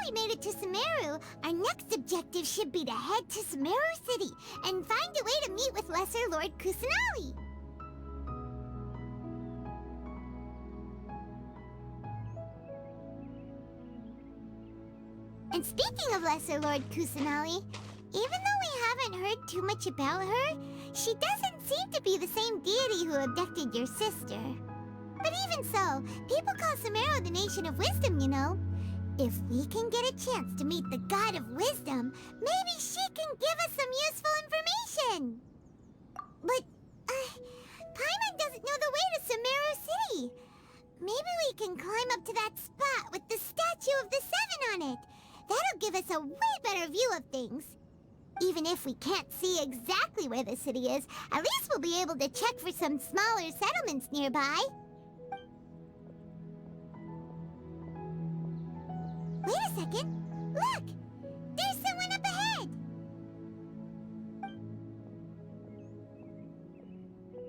we made it to Sumeru, our next objective should be to head to Sumeru City and find a way to meet with Lesser Lord Kusanali. And speaking of Lesser Lord Kusanali, even though we haven't heard too much about her, she doesn't seem to be the same deity who abducted your sister. But even so, people call Sumeru the Nation of Wisdom, you know. If we can get a chance to meet the God of Wisdom, maybe she can give us some useful information. But, Paimon doesn't know the way to Sumeru City. Maybe we can climb up to that spot with the statue of the Seven on it. That'll give us a way better view of things. Even if we can't see exactly where the city is, at least we'll be able to check for some smaller settlements nearby. Wait a second. Look! There's someone up ahead!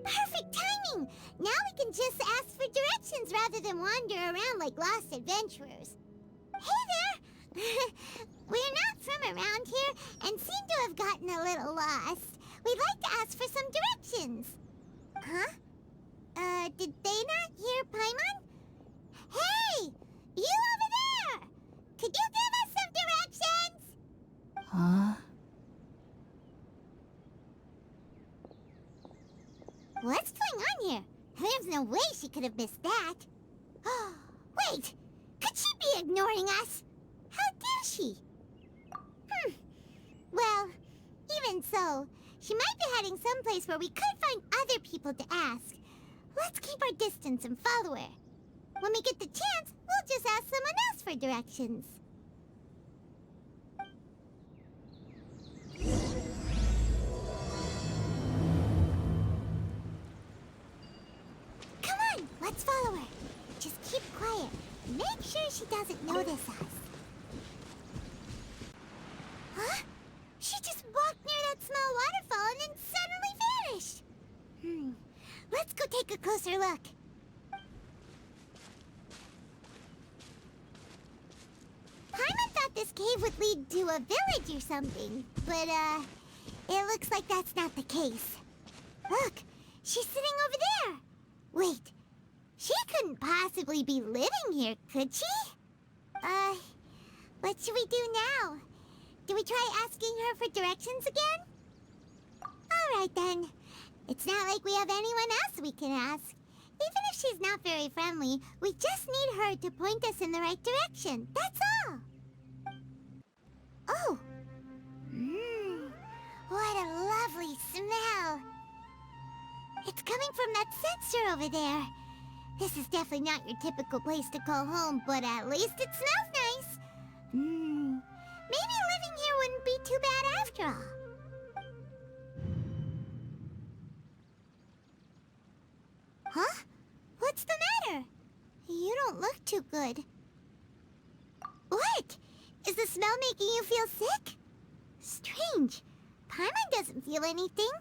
Perfect timing! Now we can just ask for directions rather than wander around like lost adventurers. Hey there! We're not from around here and seem to have gotten a little lost. We'd like to ask for some directions. Huh? Did they not hear Paimon? Hey! You over there! Could you give us some directions? Huh? What's going on here? There's no way she could have missed that. Wait! Could she be ignoring us? How dare she? Well, even so, she might be heading someplace where we could find other people to ask. Let's keep our distance and follow her. When we get the chance, we'll just ask someone else for directions. Come on, let's follow her. Just keep quiet. Make sure she doesn't notice us. Huh? She just walked near that small waterfall and then suddenly vanished. Let's go take a closer look. Paimon thought this cave would lead to a village or something, but, it looks like that's not the case. Look, she's sitting over there. Wait, she couldn't possibly be living here, could she? What should we do now? Do we try asking her for directions again? All right, then. It's not like we have anyone else we can ask. Even if she's not very friendly, we just need her to point us in the right direction. That's all. Oh. What a lovely smell. It's coming from that sensor over there. This is definitely not your typical place to call home, but at least it smells nice. Maybe living here wouldn't be too bad after all. Huh? What's the matter? You don't look too good. What? Is the smell making you feel sick? Strange. Paimon doesn't feel anything.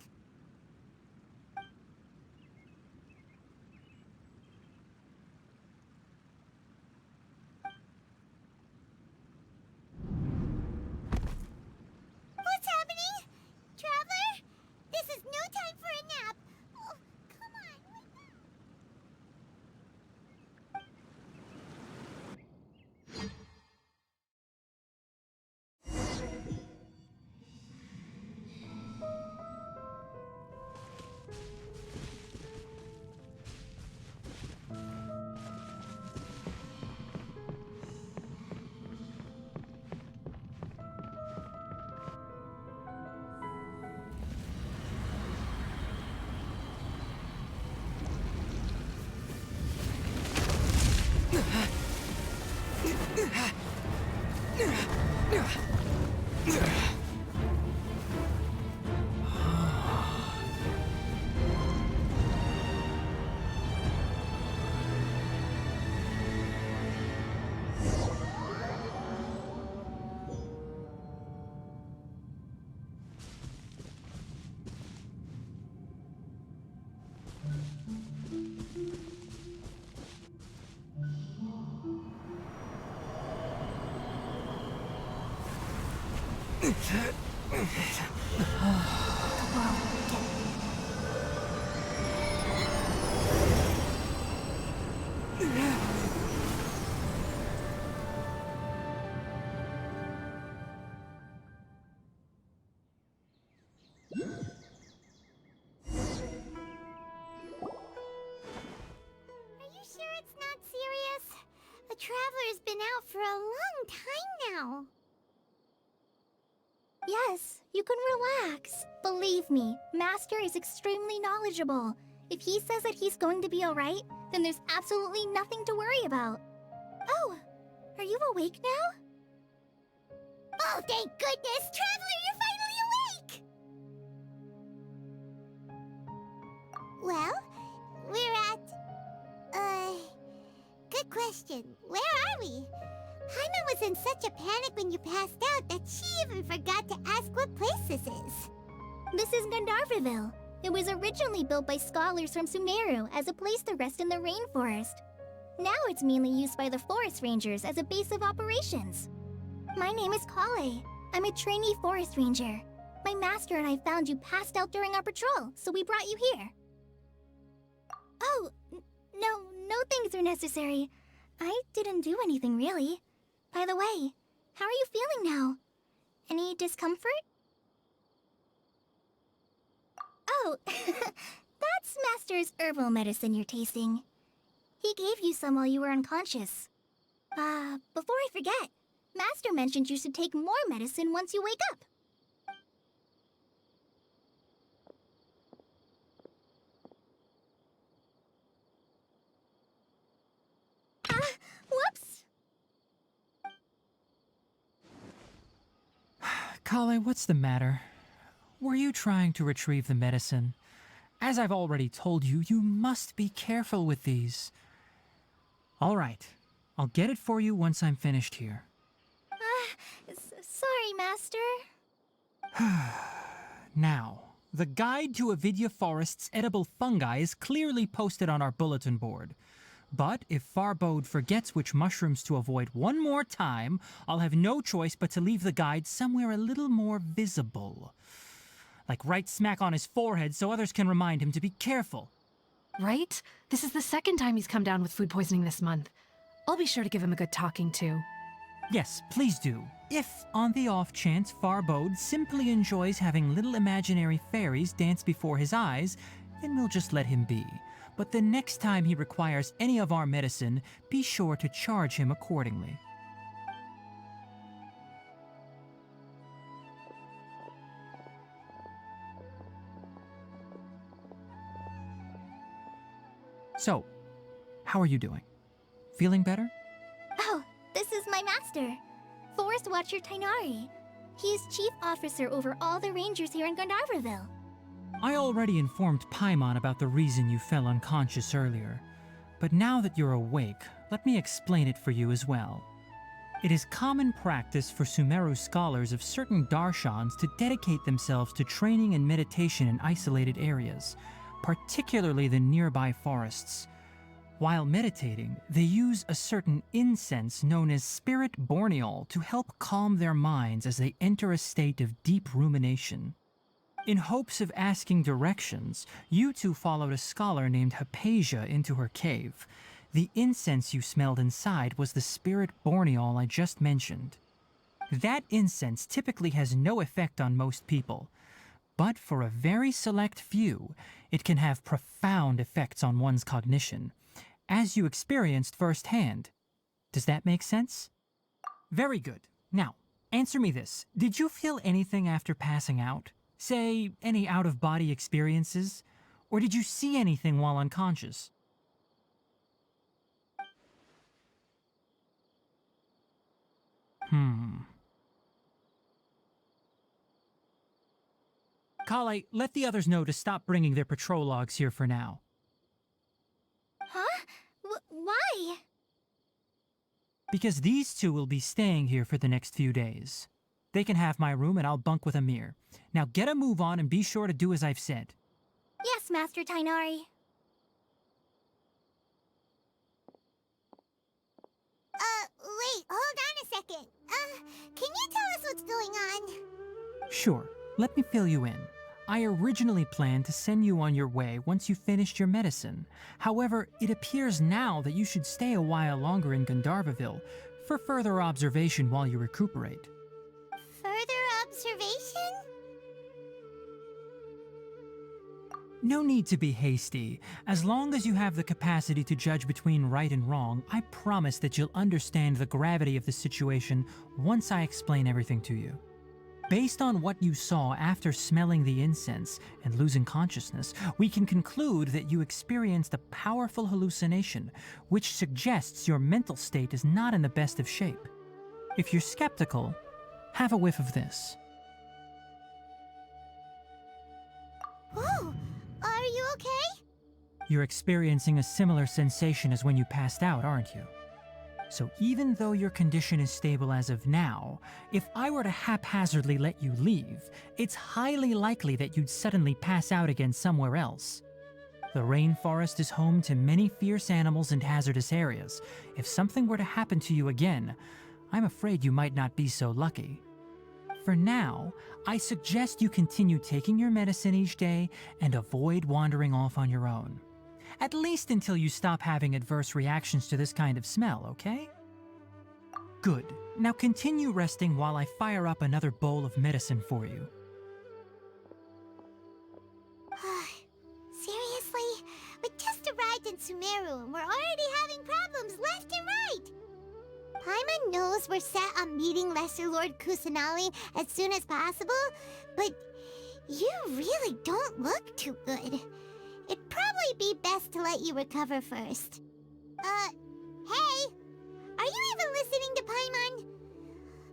What's happening? Traveler? This is no time for a nap. Oh, come on, wake up. Sure it's not serious? The Traveler's been out for a long time now. Yes, you can relax. Believe me, Master is extremely knowledgeable. If he says that he's going to be alright, then there's absolutely nothing to worry about. Oh, are you awake now? Oh, thank goodness! Traveler, you're finally awake! Well, we're at... good question. Where are we? Paimon was in such a panic when you passed out that she even forgot to ask what place this is. This is Gandharvaville. It was originally built by scholars from Sumeru as a place to rest in the rainforest. Now it's mainly used by the forest rangers as a base of operations. My name is Collei. I'm a trainee forest ranger. My master and I found you passed out during our patrol, so we brought you here. Oh, no things are necessary. I didn't do anything, really. By the way, how are you feeling now? Any discomfort? Oh, that's Master's herbal medicine you're tasting. He gave you some while you were unconscious. Before I forget, Master mentioned you should take more medicine once you wake up. Whoops! Collei, what's the matter? Were you trying to retrieve the medicine? As I've already told you, you must be careful with these. All right, I'll get it for you once I'm finished here. Sorry, Master. Now, the guide to Avidya Forest's edible fungi is clearly posted on our bulletin board. But if Farbode forgets which mushrooms to avoid one more time, I'll have no choice but to leave the guide somewhere a little more visible. Like right smack on his forehead so others can remind him to be careful. Right? This is the second time he's come down with food poisoning this month. I'll be sure to give him a good talking to. Yes, please do. If, on the off chance, Farbode simply enjoys having little imaginary fairies dance before his eyes, then we'll just let him be. But the next time he requires any of our medicine, be sure to charge him accordingly. So, how are you doing? Feeling better? Oh, this is my master, Forest Watcher Tighnari. He is chief officer over all the rangers here in Gandharvaville. I already informed Paimon about the reason you fell unconscious earlier, but now that you're awake, let me explain it for you as well. It is common practice for Sumeru scholars of certain darshans to dedicate themselves to training and meditation in isolated areas, particularly the nearby forests. While meditating, they use a certain incense known as spirit borneol to help calm their minds as they enter a state of deep rumination. In hopes of asking directions, you two followed a scholar named Haypasia into her cave. The incense you smelled inside was the spirit borneol I just mentioned. That incense typically has no effect on most people, but for a very select few, it can have profound effects on one's cognition, as you experienced firsthand. Does that make sense? Very good. Now, answer me this. Did you feel anything after passing out? Say, any out-of-body experiences? Or did you see anything while unconscious? Collei, let the others know to stop bringing their patrol logs here for now. Huh? Why? Because these two will be staying here for the next few days. They can have my room and I'll bunk with Amir. Now get a move on and be sure to do as I've said. Yes, Master Tighnari. Wait, hold on a second. Can you tell us what's going on? Sure, let me fill you in. I originally planned to send you on your way once you finished your medicine. However, it appears now that you should stay a while longer in Gandharvaville for further observation while you recuperate. Further observation? No need to be hasty. As long as you have the capacity to judge between right and wrong, I promise that you'll understand the gravity of the situation once I explain everything to you. Based on what you saw after smelling the incense and losing consciousness, we can conclude that you experienced a powerful hallucination, which suggests your mental state is not in the best of shape. If you're skeptical, have a whiff of this. Whoa! Are you okay? You're experiencing a similar sensation as when you passed out, aren't you? So even though your condition is stable as of now, if I were to haphazardly let you leave, it's highly likely that you'd suddenly pass out again somewhere else. The rainforest is home to many fierce animals and hazardous areas. If something were to happen to you again, I'm afraid you might not be so lucky. For now, I suggest you continue taking your medicine each day and avoid wandering off on your own. At least until you stop having adverse reactions to this kind of smell, okay? Good. Now continue resting while I fire up another bowl of medicine for you. Seriously? We just arrived in Sumeru and we're already having problems left and right! Paimon knows we're set on meeting Lesser Lord Kusanali as soon as possible, but you really don't look too good. It'd probably be best to let you recover first. Hey! Are you even listening to Paimon?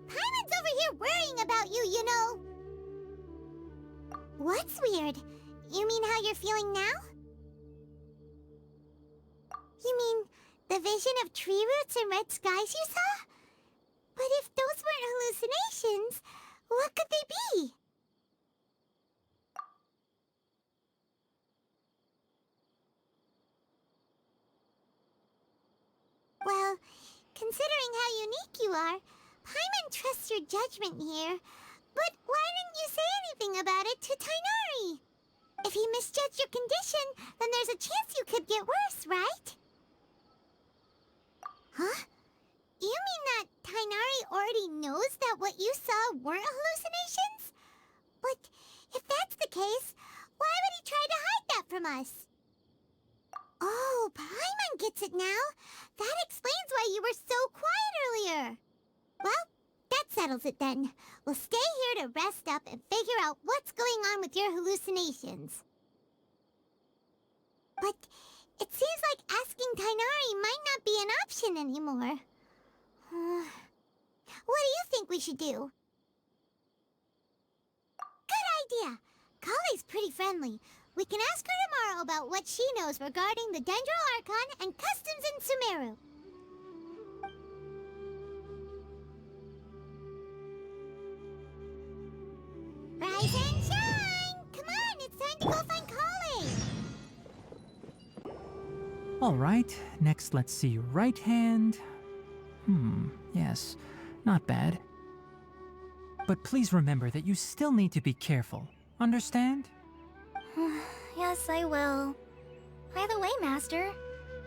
Paimon's over here worrying about you, you know. What's weird? You mean how you're feeling now? You mean the vision of tree roots and red skies you saw? But if those weren't hallucinations, what could they be? Well, considering how unique you are, Paimon trusts your judgment here. But why didn't you say anything about it to Tighnari? If he misjudged your condition, then there's a chance you could get worse, right? Huh? You mean that Tighnari already knows that what you saw weren't hallucinations? But if that's the case, why would he try to hide that from us? Oh, Paimon gets it now. That explains why you were so quiet earlier. Well, that settles it then. We'll stay here to rest up and figure out what's going on with your hallucinations. But it seems like asking Tighnari might not be an option anymore. What do you think we should do? Good idea. Collei's pretty friendly. We can ask her tomorrow about what she knows regarding the Dendro Archon and customs in Sumeru. Rise and shine! Come on, it's time to go find Collei! All right, next let's see your right hand. Yes, not bad. But please remember that you still need to be careful. Understand? Yes, I will. By the way, Master,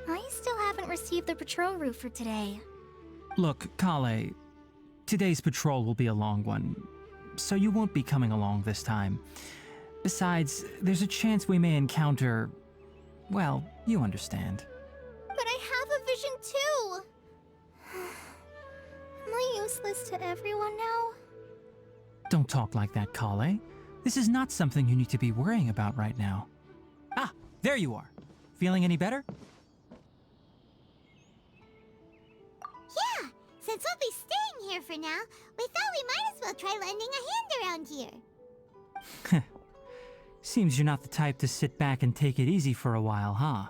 I still haven't received the patrol route for today. Look, Collei, today's patrol will be a long one, so you won't be coming along this time. Besides, there's a chance we may encounter... well, you understand. But I have a vision too! Am I useless to everyone now? Don't talk like that, Collei. This is not something you need to be worrying about right now. Ah, there you are. Feeling any better? Yeah, since we'll be staying here for now, we thought we might as well try lending a hand around here. Seems you're not the type to sit back and take it easy for a while, huh?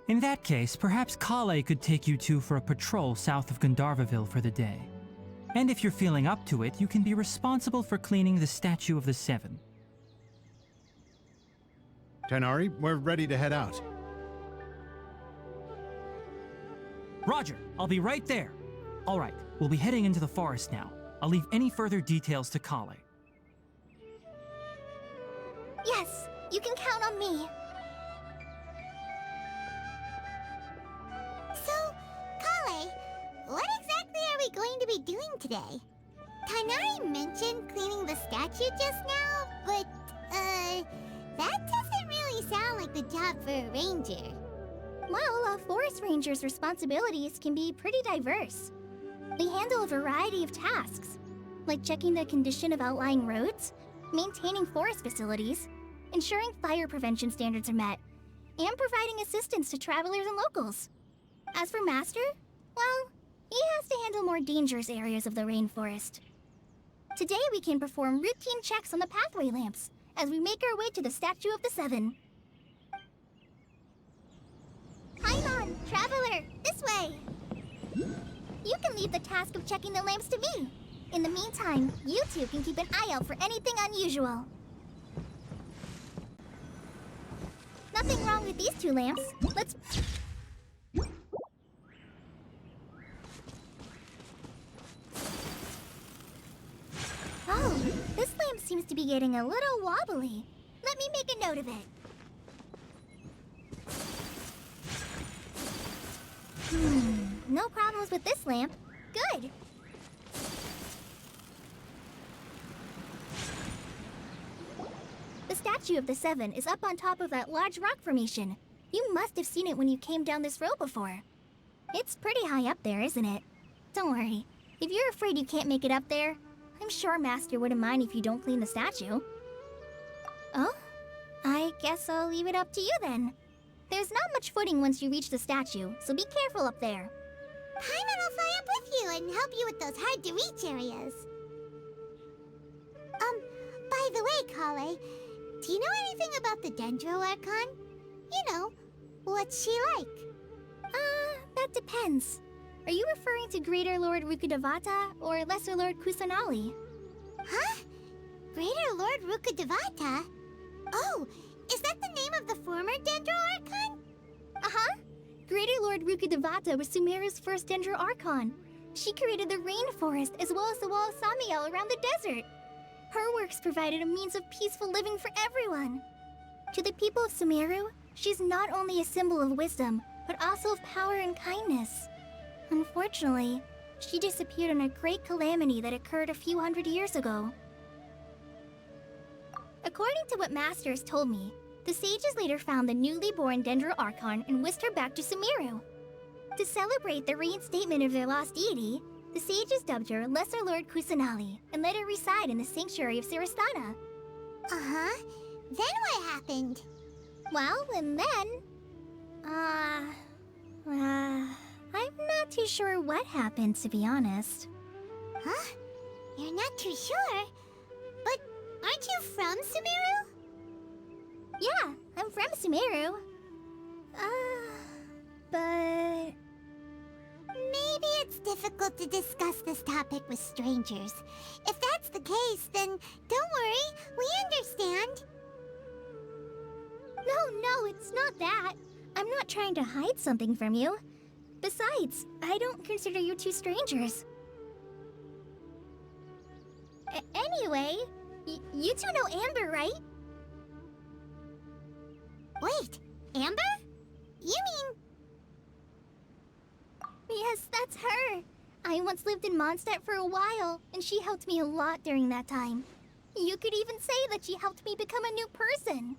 In that case, perhaps Collei could take you two for a patrol south of Gandharvaville for the day. And if you're feeling up to it, you can be responsible for cleaning the Statue of the Seven. Tighnari, we're ready to head out. Roger, I'll be right there. All right, we'll be heading into the forest now. I'll leave any further details to Collei. You can count on me. So, Collei, what exactly are we going to be doing today? Tighnari mentioned cleaning the statue just now, but, that doesn't really sound like the job for a ranger. Well, a forest ranger's responsibilities can be pretty diverse. They handle a variety of tasks, like checking the condition of outlying roads, maintaining forest facilities, ensuring fire prevention standards are met, and providing assistance to travelers and locals. As for Master, well, he has to handle more dangerous areas of the rainforest. Today we can perform routine checks on the pathway lamps as we make our way to the Statue of the Seven. Paimon, traveler, this way! You can leave the task of checking the lamps to me. In the meantime, you two can keep an eye out for anything unusual. Nothing wrong with these two lamps. Let's... Oh, this lamp seems to be getting a little wobbly. Let me make a note of it. No problems with this lamp. Good. The Statue of the Seven is up on top of that large rock formation. You must have seen it when you came down this road before. It's pretty high up there, isn't it? Don't worry. If you're afraid you can't make it up there, I'm sure Master wouldn't mind if you don't clean the statue. Oh? I guess I'll leave it up to you then. There's not much footing once you reach the statue, so be careful up there. Paimon will fly up with you and help you with those hard-to-reach areas. By the way, Collei, do you know anything about the Dendro Archon? You know, what's she like? That depends. Are you referring to Greater Lord Rukkhadevata or Lesser Lord Kusanali? Huh? Greater Lord Rukkhadevata? Oh, is that the name of the former Dendro Archon? Uh-huh. Greater Lord Rukkhadevata was Sumeru's first Dendro Archon. She created the rainforest as well as the wall of Samiel around the desert. Her works provided a means of peaceful living for everyone. To the people of Sumeru, she's not only a symbol of wisdom, but also of power and kindness. Unfortunately, she disappeared in a great calamity that occurred a few hundred years ago. According to what Master has told me, the sages later found the newly born Dendro Archon and whisked her back to Sumeru. To celebrate the reinstatement of their lost deity, the sages dubbed her Lesser Lord Kusanali and let her reside in the sanctuary of Siristana. Uh-huh. Then what happened? Well, and then... I'm not too sure what happened, to be honest. Huh? You're not too sure? But aren't you from Sumeru? Yeah, I'm from Sumeru. But... Maybe it's difficult to discuss this topic with strangers. If that's the case, then don't worry, we understand. No, it's not that. I'm not trying to hide something from you. Besides, I don't consider you two strangers. Anyway, you two know Amber, right? Wait, Amber? You mean... Yes, that's her. I once lived in Mondstadt for a while, and she helped me a lot during that time. You could even say that she helped me become a new person.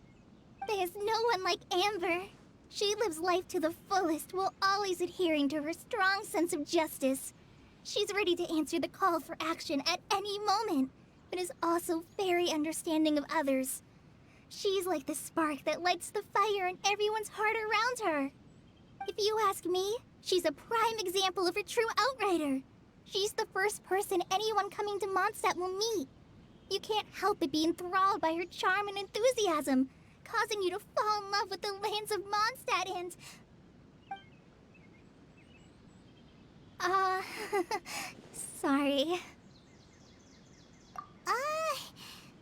There's no one like Amber. She lives life to the fullest while always adhering to her strong sense of justice. She's ready to answer the call for action at any moment, but is also very understanding of others. She's like the spark that lights the fire in everyone's heart around her. If you ask me, she's a prime example of a true outrider. She's the first person anyone coming to Mondstadt will meet. You can't help but be enthralled by her charm and enthusiasm, causing you to fall in love with the lands of Mondstadt and... sorry.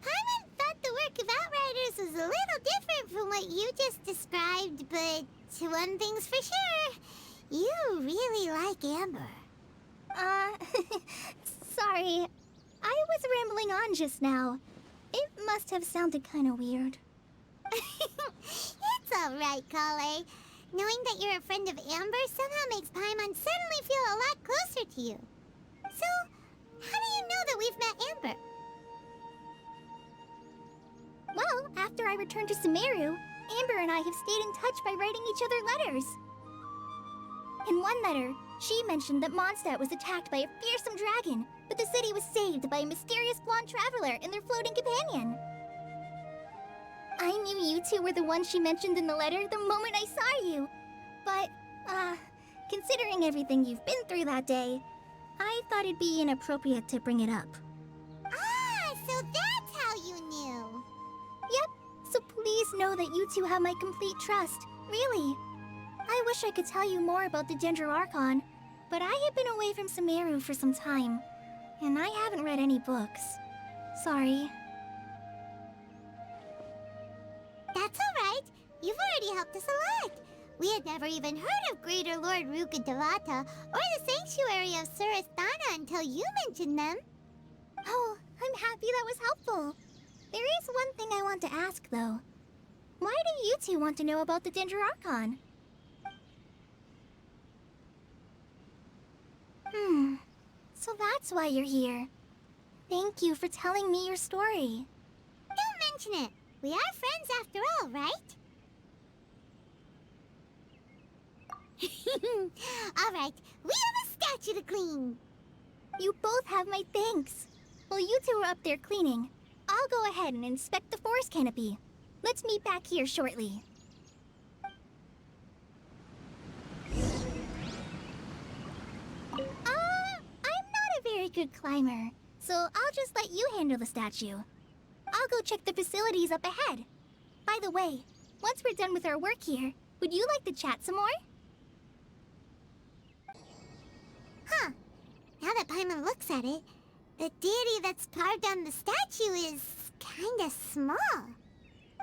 Paimon thought the work of Outriders was a little different from what you just described, but one thing's for sure, you really like Amber. Sorry. I was rambling on just now. It must have sounded kind of weird. It's alright, Collei. Knowing that you're a friend of Amber somehow makes Paimon suddenly feel a lot closer to you. So, how do you know that we've met Amber? Well, after I returned to Sumeru, Amber and I have stayed in touch by writing each other letters. In one letter, she mentioned that Mondstadt was attacked by a fearsome dragon, but the city was saved by a mysterious blonde traveler and their floating companion. I knew you two were the ones she mentioned in the letter the moment I saw you. But, considering everything you've been through that day, I thought it'd be inappropriate to bring it up. Ah, so that's how you knew. Yep, so please know that you two have my complete trust, really. I wish I could tell you more about the Dendro Archon, but I have been away from Sumeru for some time, and I haven't read any books. Sorry. That's alright. You've already helped us a lot. We had never even heard of Greater Lord Rukkhadevata or the Sanctuary of Surasthana until you mentioned them. Oh, I'm happy that was helpful. There is one thing I want to ask, though. Why do you two want to know about the Dendro Archon? So that's why you're here. Thank you for telling me your story. Don't mention it. We are friends after all, right? Alright, we have a statue to clean. You both have my thanks. While you two are up there cleaning, I'll go ahead and inspect the forest canopy. Let's meet back here shortly. I'm not a very good climber, so I'll just let you handle the statue. I'll go check the facilities up ahead. By the way, once we're done with our work here, would you like to chat some more? Huh. Now that Paimon looks at it, the deity that's carved on the statue is kinda small.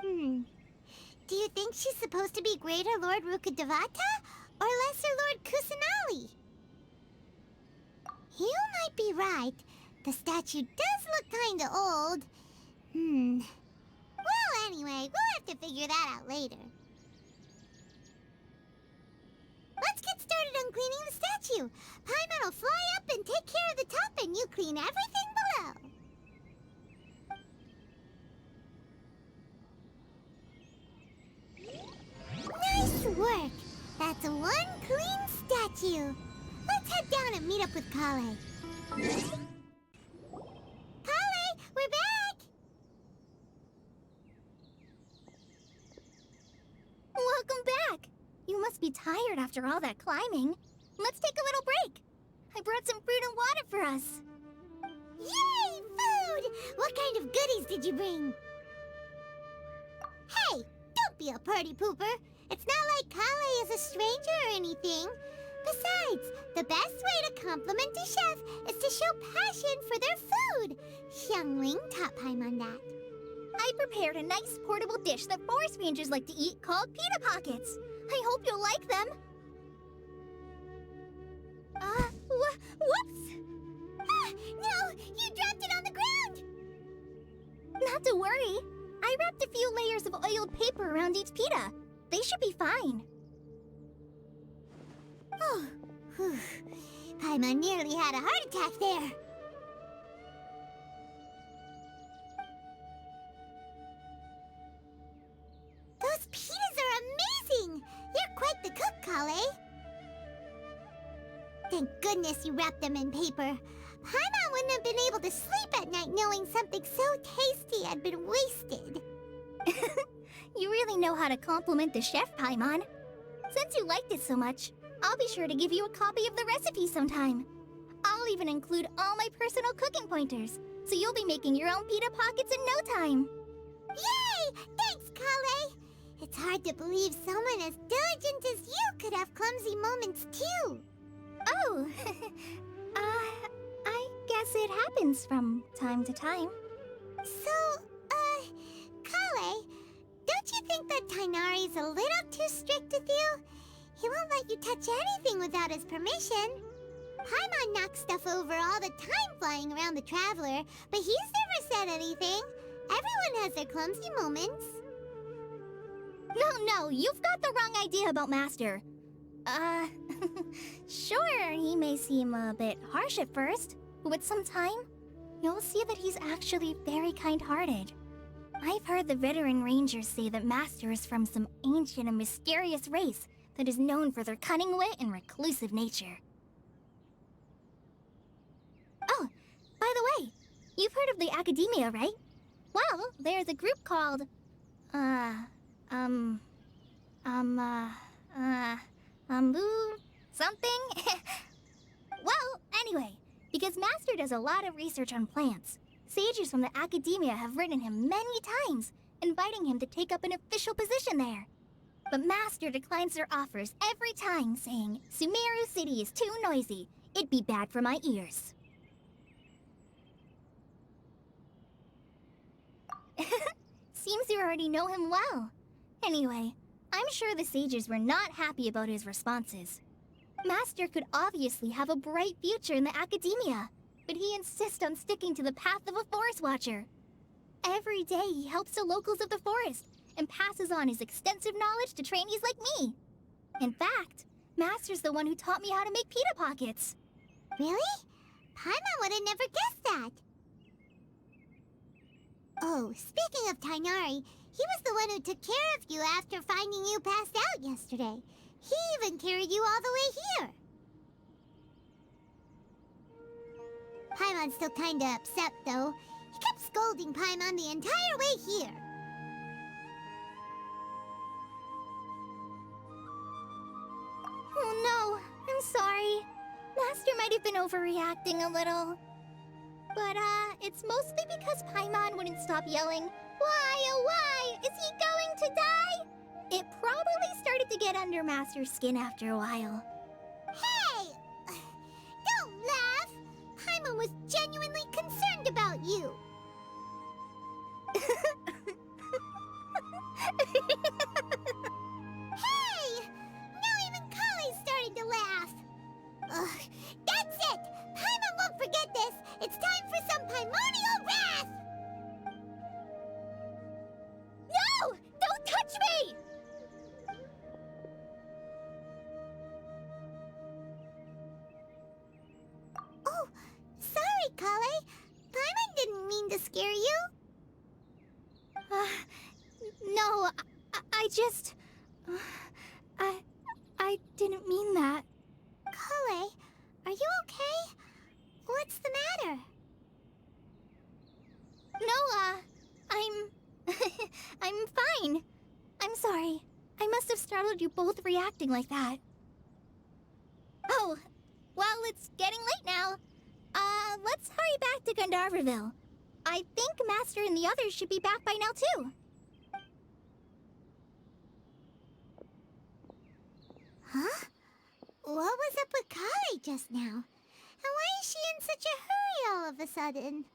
Do you think she's supposed to be Greater Lord Rukkhadevata or Lesser Lord Kusanali? You might be right. The statue does look kinda old. Well, anyway, we'll have to figure that out later. Let's get started on cleaning the statue. Paimon will fly up and take care of the top, and you clean everything below. Nice work! That's one clean statue. Let's head down and meet up with Collei. Collei, we're back! Welcome back! You must be tired after all that climbing. Let's take a little break. I brought some fruit and water for us. Yay, food! What kind of goodies did you bring? Hey, don't be a party pooper. It's not like Collei is a stranger or anything. Besides, the best way to compliment a chef is to show passion for their food. Xiangling taught Paimon that. I prepared a nice portable dish that forest rangers like to eat called pita pockets. I hope you'll like them. Whoops! Ah, no! You dropped it on the ground! Not to worry. I wrapped a few layers of oiled paper around each pita. They should be fine. Oh, whew. Paimon nearly had a heart attack there. Those pitas are amazing! You're quite the cook, Collei. Thank goodness you wrapped them in paper. Paimon wouldn't have been able to sleep at night knowing something so tasty had been wasted. You really know how to compliment the chef, Paimon. Since you liked it so much, I'll be sure to give you a copy of the recipe sometime. I'll even include all my personal cooking pointers, so you'll be making your own pita pockets in no time. Yay! Thanks, Collei! It's hard to believe someone as diligent as you could have clumsy moments, too. Oh, I guess it happens from time to time. So, Collei, don't you think that Tighnari's a little too strict with you? He won't let you touch anything without his permission. Paimon knocks stuff over all the time flying around the Traveler, but he's never said anything. Everyone has their clumsy moments. No, you've got the wrong idea about Master. Sure, he may seem a bit harsh at first, but with some time, you'll see that he's actually very kind-hearted. I've heard the veteran rangers say that Master is from some ancient and mysterious race that is known for their cunning wit and reclusive nature. Oh, by the way, you've heard of the Academia, right? Well, there's a group called, something? Well, anyway, because Master does a lot of research on plants, sages from the Academia have written him many times, inviting him to take up an official position there. But Master declines their offers every time, saying, Sumeru City is too noisy. It'd be bad for my ears. Seems you already know him well. Anyway, I'm sure the sages were not happy about his responses. Master could obviously have a bright future in the Academia, but he insists on sticking to the path of a forest watcher. Every day he helps the locals of the forest and passes on his extensive knowledge to trainees like me. In fact, Master's the one who taught me how to make pita pockets. Really? Paimon would have never guessed that. Oh, speaking of Tighnari, he was the one who took care of you after finding you passed out yesterday. He even carried you all the way here. Paimon's still kinda upset, though. He kept scolding Paimon the entire way here. Oh no, I'm sorry. Master might have been overreacting a little. But, it's mostly because Paimon wouldn't stop yelling, "Why, oh why? Is he going to die?" It probably started to get under Master's skin after a while. Hey! Don't laugh! Paimon was genuinely concerned about you. Hey! Now even Collei started to laugh. Ugh, that's it! Paimon won't forget this! It's time for some primordial wrath! No! Don't touch me! Oh, sorry, Collei. Paimon didn't mean to scare you. No, I just... I didn't mean that. Collei, are you okay? What's the matter? No, I'm fine. I'm sorry. I must have startled you both reacting like that. Oh, well, it's getting late now. Let's hurry back to Gandharville. I think Master and the others should be back by now, too. Huh? What was up with Collei just now? And why is she in such a hurry all of a sudden?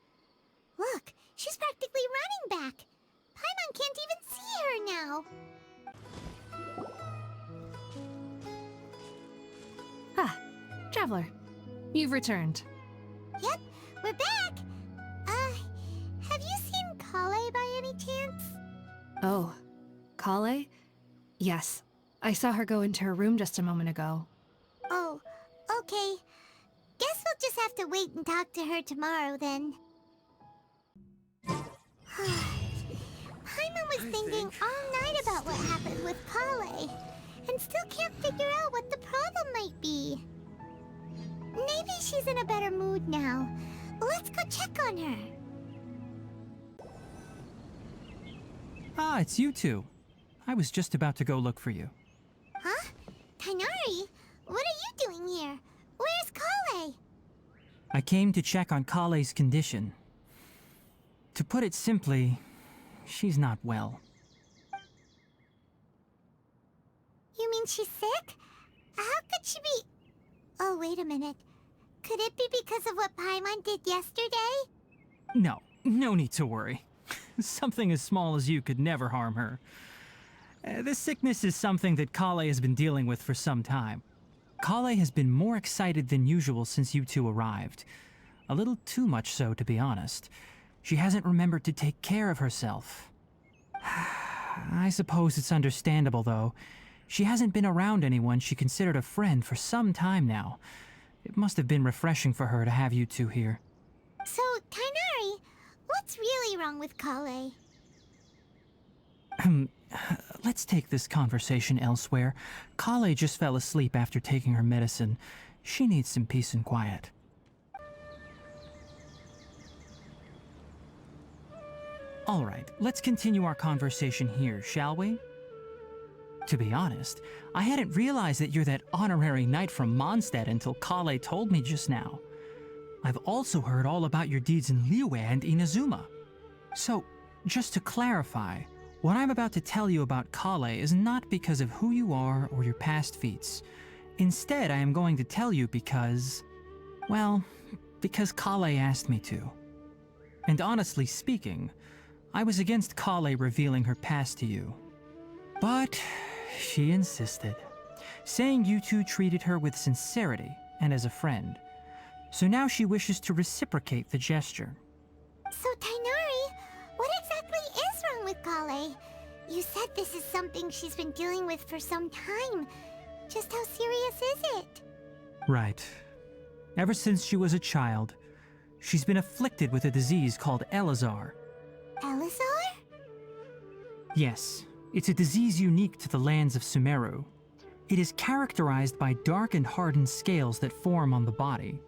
Look, she's practically running back. Paimon can't even see her now. Ah, Traveler. You've returned. Yep, we're back. Have you seen Collei by any chance? Oh, Collei? Yes. I saw her go into her room just a moment ago. Oh, okay. Guess we'll just have to wait and talk to her tomorrow then. Paimon was thinking all night about what happened with Collei, and still can't figure out what the problem might be. Maybe she's in a better mood now. Let's go check on her. Ah, it's you two. I was just about to go look for you. Huh? Tighnari? What are you doing here? Where's Collei? I came to check on Collei's condition. To put it simply, she's not well. You mean she's sick? How could she be... Oh, wait a minute. Could it be because of what Paimon did yesterday? No need to worry. Something as small as you could never harm her. This sickness is something that Collei has been dealing with for some time. Collei has been more excited than usual since you two arrived. A little too much so, to be honest. She hasn't remembered to take care of herself. I suppose it's understandable, though. She hasn't been around anyone she considered a friend for some time now. It must have been refreshing for her to have you two here. So, Tighnari, what's really wrong with Collei? Let's take this conversation elsewhere. Collei just fell asleep after taking her medicine. She needs some peace and quiet. All right, let's continue our conversation here, shall we? To be honest, I hadn't realized that you're that honorary knight from Mondstadt until Collei told me just now. I've also heard all about your deeds in Liyue and Inazuma. So, just to clarify, what I'm about to tell you about Collei is not because of who you are or your past feats. Instead, I am going to tell you because... well, because Collei asked me to. And honestly speaking, I was against Collei revealing her past to you. But she insisted, saying you two treated her with sincerity and as a friend. So now she wishes to reciprocate the gesture. So, Tighnari, what exactly is wrong with Collei? You said this is something she's been dealing with for some time. Just how serious is it? Right. Ever since she was a child, she's been afflicted with a disease called Elazar. Elazar? Yes, it's a disease unique to the lands of Sumeru. It is characterized by dark and hardened scales that form on the body.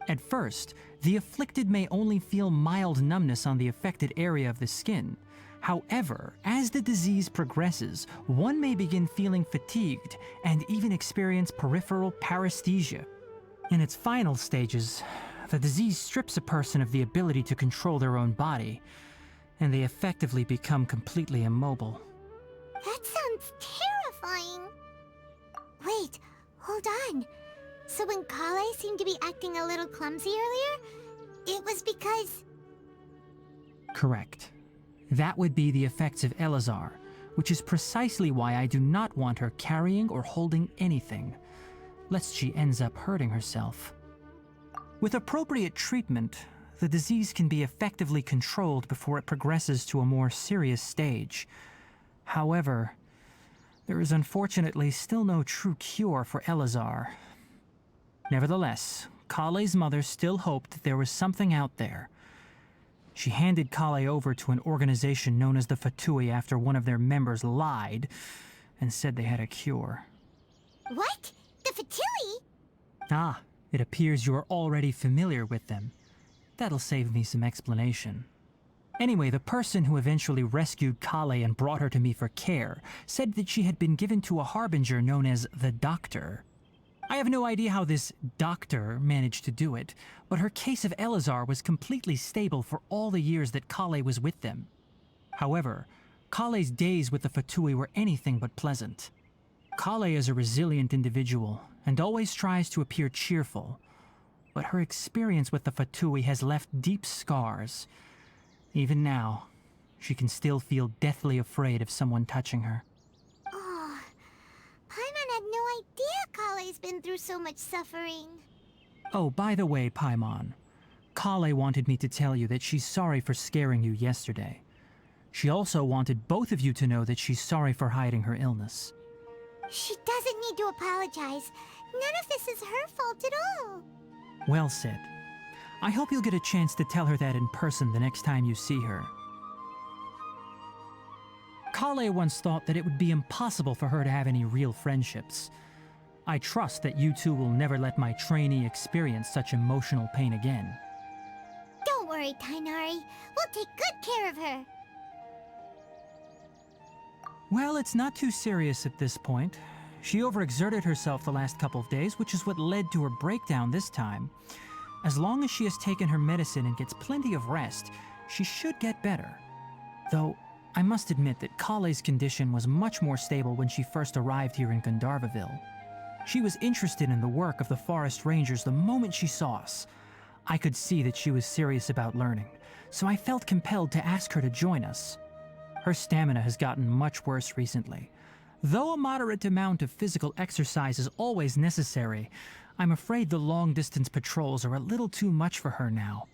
At first, the afflicted may only feel mild numbness on the affected area of the skin. However, as the disease progresses, one may begin feeling fatigued and even experience peripheral paresthesia. In its final stages, the disease strips a person of the ability to control their own body, and they effectively become completely immobile. That sounds terrifying. Wait, hold on. So when Collei seemed to be acting a little clumsy earlier, it was because... Correct. That would be the effects of Elazar, which is precisely why I do not want her carrying or holding anything, lest she ends up hurting herself. With appropriate treatment, the disease can be effectively controlled before it progresses to a more serious stage. However, there is unfortunately still no true cure for Elazar. Nevertheless, Collei's mother still hoped that there was something out there. She handed Collei over to an organization known as the Fatui after one of their members lied and said they had a cure. What? The Fatui? Ah, it appears you are already familiar with them. That'll save me some explanation. Anyway, the person who eventually rescued Collei and brought her to me for care said that she had been given to a harbinger known as the Doctor. I have no idea how this doctor managed to do it, but her case of Elazar was completely stable for all the years that Collei was with them. However, Collei's days with the Fatui were anything but pleasant. Collei is a resilient individual and always tries to appear cheerful, but her experience with the Fatui has left deep scars. Even now, she can still feel deathly afraid of someone touching her. Oh, Paimon had no idea Collei's been through so much suffering. Oh, by the way, Paimon, Collei wanted me to tell you that she's sorry for scaring you yesterday. She also wanted both of you to know that she's sorry for hiding her illness. She doesn't need to apologize. None of this is her fault at all. Well said. I hope you'll get a chance to tell her that in person the next time you see her. Collei once thought that it would be impossible for her to have any real friendships. I trust that you two will never let my trainee experience such emotional pain again. Don't worry, Tighnari. We'll take good care of her. Well, it's not too serious at this point. She overexerted herself the last couple of days, which is what led to her breakdown this time. As long as she has taken her medicine and gets plenty of rest, she should get better. Though, I must admit that Collei's condition was much more stable when she first arrived here in Gandharvaville. She was interested in the work of the forest rangers the moment she saw us. I could see that she was serious about learning, so I felt compelled to ask her to join us. Her stamina has gotten much worse recently. Though a moderate amount of physical exercise is always necessary, I'm afraid the long-distance patrols are a little too much for her now.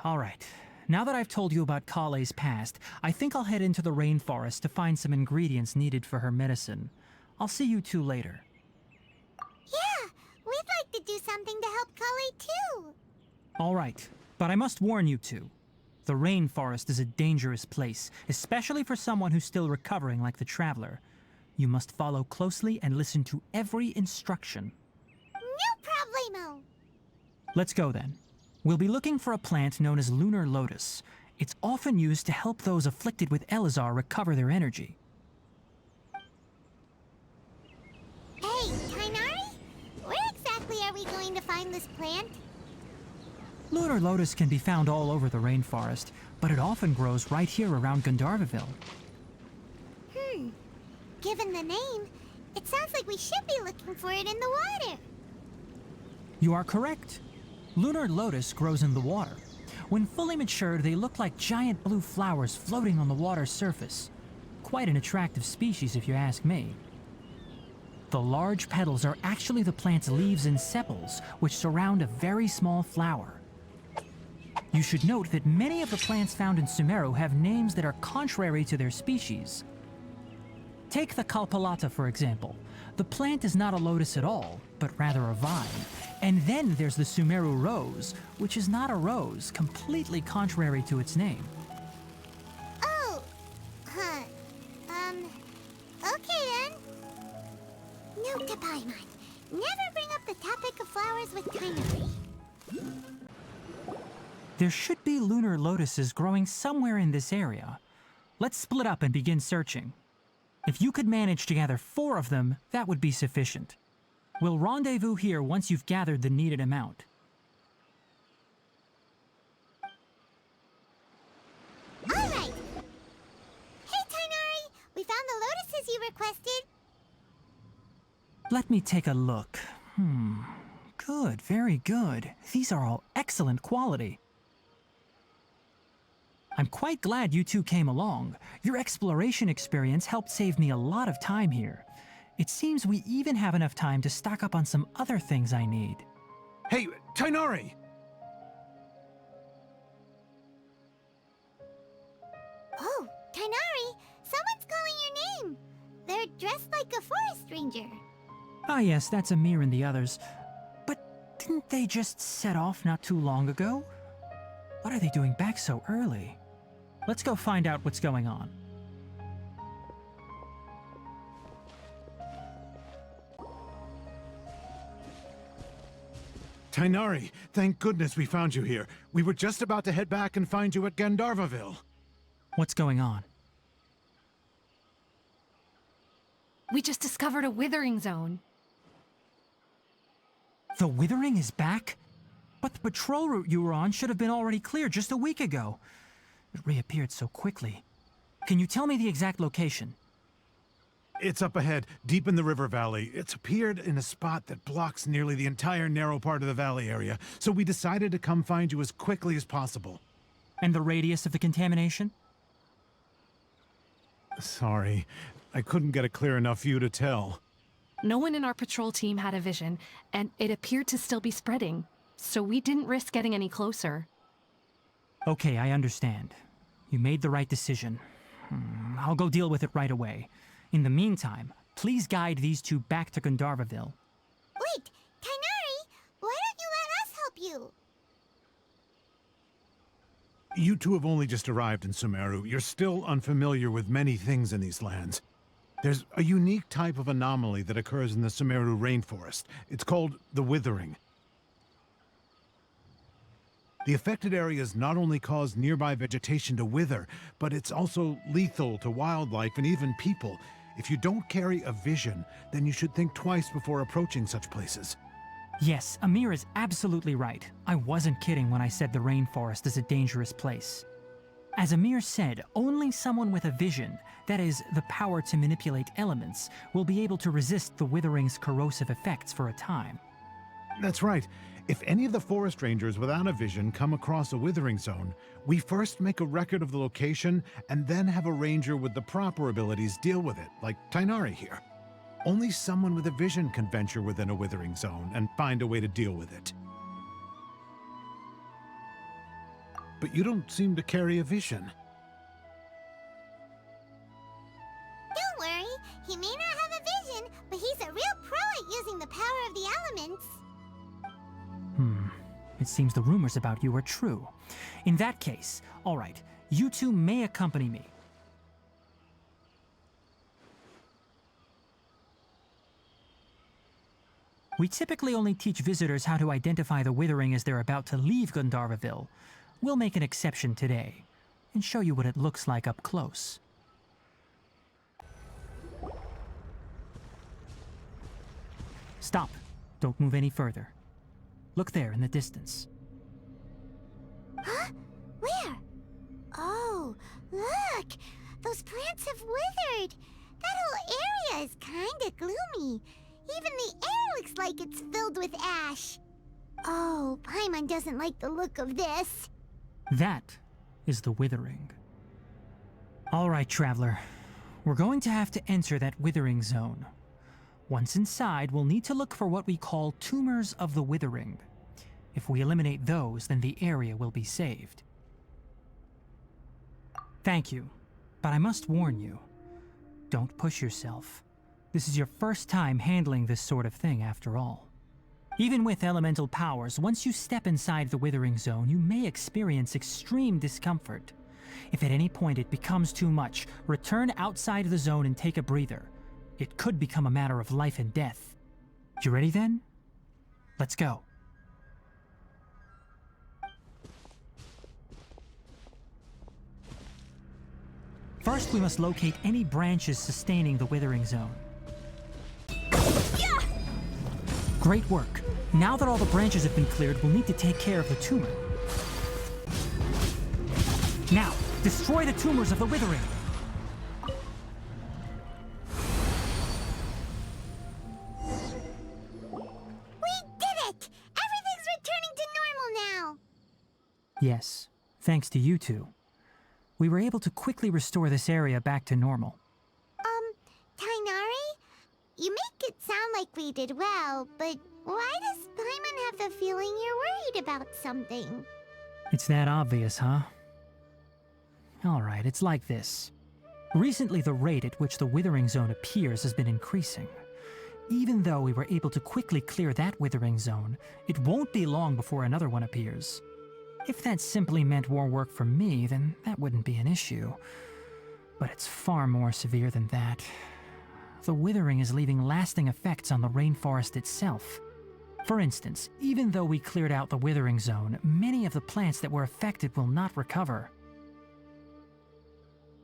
All right, Now that I've told you about Collei's past, I think I'll head into the rainforest to find some ingredients needed for her medicine. I'll see you two later. Yeah, we'd like to do something to help Collei too. All right, but I must warn you two. The rainforest is a dangerous place, especially for someone who's still recovering like the Traveler. You must follow closely and listen to every instruction. No problemo. Let's go then. We'll be looking for a plant known as lunar lotus. It's often used to help those afflicted with Elazar recover their energy. Hey, Tighnari? Where exactly are we going to find this plant? Lunar lotus can be found all over the rainforest, but it often grows right here around Gandharvaville. Given the name, it sounds like we should be looking for it in the water. You are correct. Lunar lotus grows in the water. When fully matured, they look like giant blue flowers floating on the water's surface. Quite an attractive species, if you ask me. The large petals are actually the plant's leaves and sepals, which surround a very small flower. You should note that many of the plants found in Sumeru have names that are contrary to their species. Take the Kalpalata, for example. The plant is not a lotus at all, but rather a vine. And then there's the Sumeru rose, which is not a rose, completely contrary to its name. Oh, huh. Okay then. Note to Paimon. Never bring up the topic of flowers with Tighnari. There should be lunar lotuses growing somewhere in this area. Let's split up and begin searching. If you could manage to gather 4 of them, that would be sufficient. We'll rendezvous here once you've gathered the needed amount. All right. Hey, Tighnari, we found the lotuses you requested. Let me take a look. Good, very good. These are all excellent quality. I'm quite glad you two came along. Your exploration experience helped save me a lot of time here. It seems we even have enough time to stock up on some other things I need. Hey, Tighnari! Oh, Tighnari, someone's calling your name. They're dressed like a forest ranger. Ah yes, that's Amir and the others. But didn't they just set off not too long ago? What are they doing back so early? Let's go find out what's going on. Tighnari, thank goodness we found you here. We were just about to head back and find you at Gandharvaville. What's going on? We just discovered a Withering Zone. The Withering is back? But the patrol route you were on should have been already cleared just a week ago. It reappeared so quickly. Can you tell me the exact location? It's up ahead, deep in the river valley. It's appeared in a spot that blocks nearly the entire narrow part of the valley area, so we decided to come find you as quickly as possible. And the radius of the contamination? Sorry, I couldn't get a clear enough view to tell. No one in our patrol team had a vision, and it appeared to still be spreading, so we didn't risk getting any closer. Okay, I understand. You made the right decision. I'll go deal with it right away. In the meantime, please guide these two back to Gandharvaville. Wait, Tighnari, why don't you let us help you? You two have only just arrived in Sumeru. You're still unfamiliar with many things in these lands. There's a unique type of anomaly that occurs in the Sumeru rainforest. It's called the Withering. The affected areas not only cause nearby vegetation to wither, but it's also lethal to wildlife and even people. If you don't carry a vision, then you should think twice before approaching such places. Yes, Amir is absolutely right. I wasn't kidding when I said the rainforest is a dangerous place. As Amir said, only someone with a vision, that is, the power to manipulate elements, will be able to resist the Withering's corrosive effects for a time. That's right. If any of the forest rangers without a vision come across a Withering Zone, we first make a record of the location and then have a ranger with the proper abilities deal with it, like Tighnari here. Only someone with a vision can venture within a Withering Zone and find a way to deal with it. but you don't seem to carry a vision. Don't worry, he may not have a vision, but he's a real pro at using the power of the elements. It seems the rumors about you are true. In that case, all right, you two may accompany me. We typically only teach visitors how to identify the Withering as they're about to leave Gandharvaville. We'll make an exception today, and show you what it looks like up close. Stop. Don't move any further. Look there in the distance. Huh? Where? Oh, look! Those plants have withered! That whole area is kinda gloomy. Even the air looks like it's filled with ash. Oh, Paimon doesn't like the look of this. That is the Withering. All right, Traveler. We're going to have to enter that Withering Zone. Once inside, we'll need to look for what we call tumors of the Withering. If we eliminate those, then the area will be saved. Thank you, but I must warn you. Don't push yourself. This is your first time handling this sort of thing, after all. Even with elemental powers, once you step inside the Withering Zone, you may experience extreme discomfort. If at any point it becomes too much, return outside the zone and take a breather. It could become a matter of life and death. You ready then? Let's go. First, we must locate any branches sustaining the Withering Zone. Yeah! Great work. Now that all the branches have been cleared, we'll need to take care of the tumor. Now, destroy the tumors of the Withering. Yes, thanks to you two. We were able to quickly restore this area back to normal. Tighnari? You make it sound like we did well, but why does Paimon have the feeling you're worried about something? It's that obvious, huh? Alright, it's like this. Recently, the rate at which the Withering Zone appears has been increasing. Even though we were able to quickly clear that Withering Zone, it won't be long before another one appears. If that simply meant more work for me, then that wouldn't be an issue. But it's far more severe than that. The Withering is leaving lasting effects on the rainforest itself. For instance, even though we cleared out the Withering Zone, many of the plants that were affected will not recover.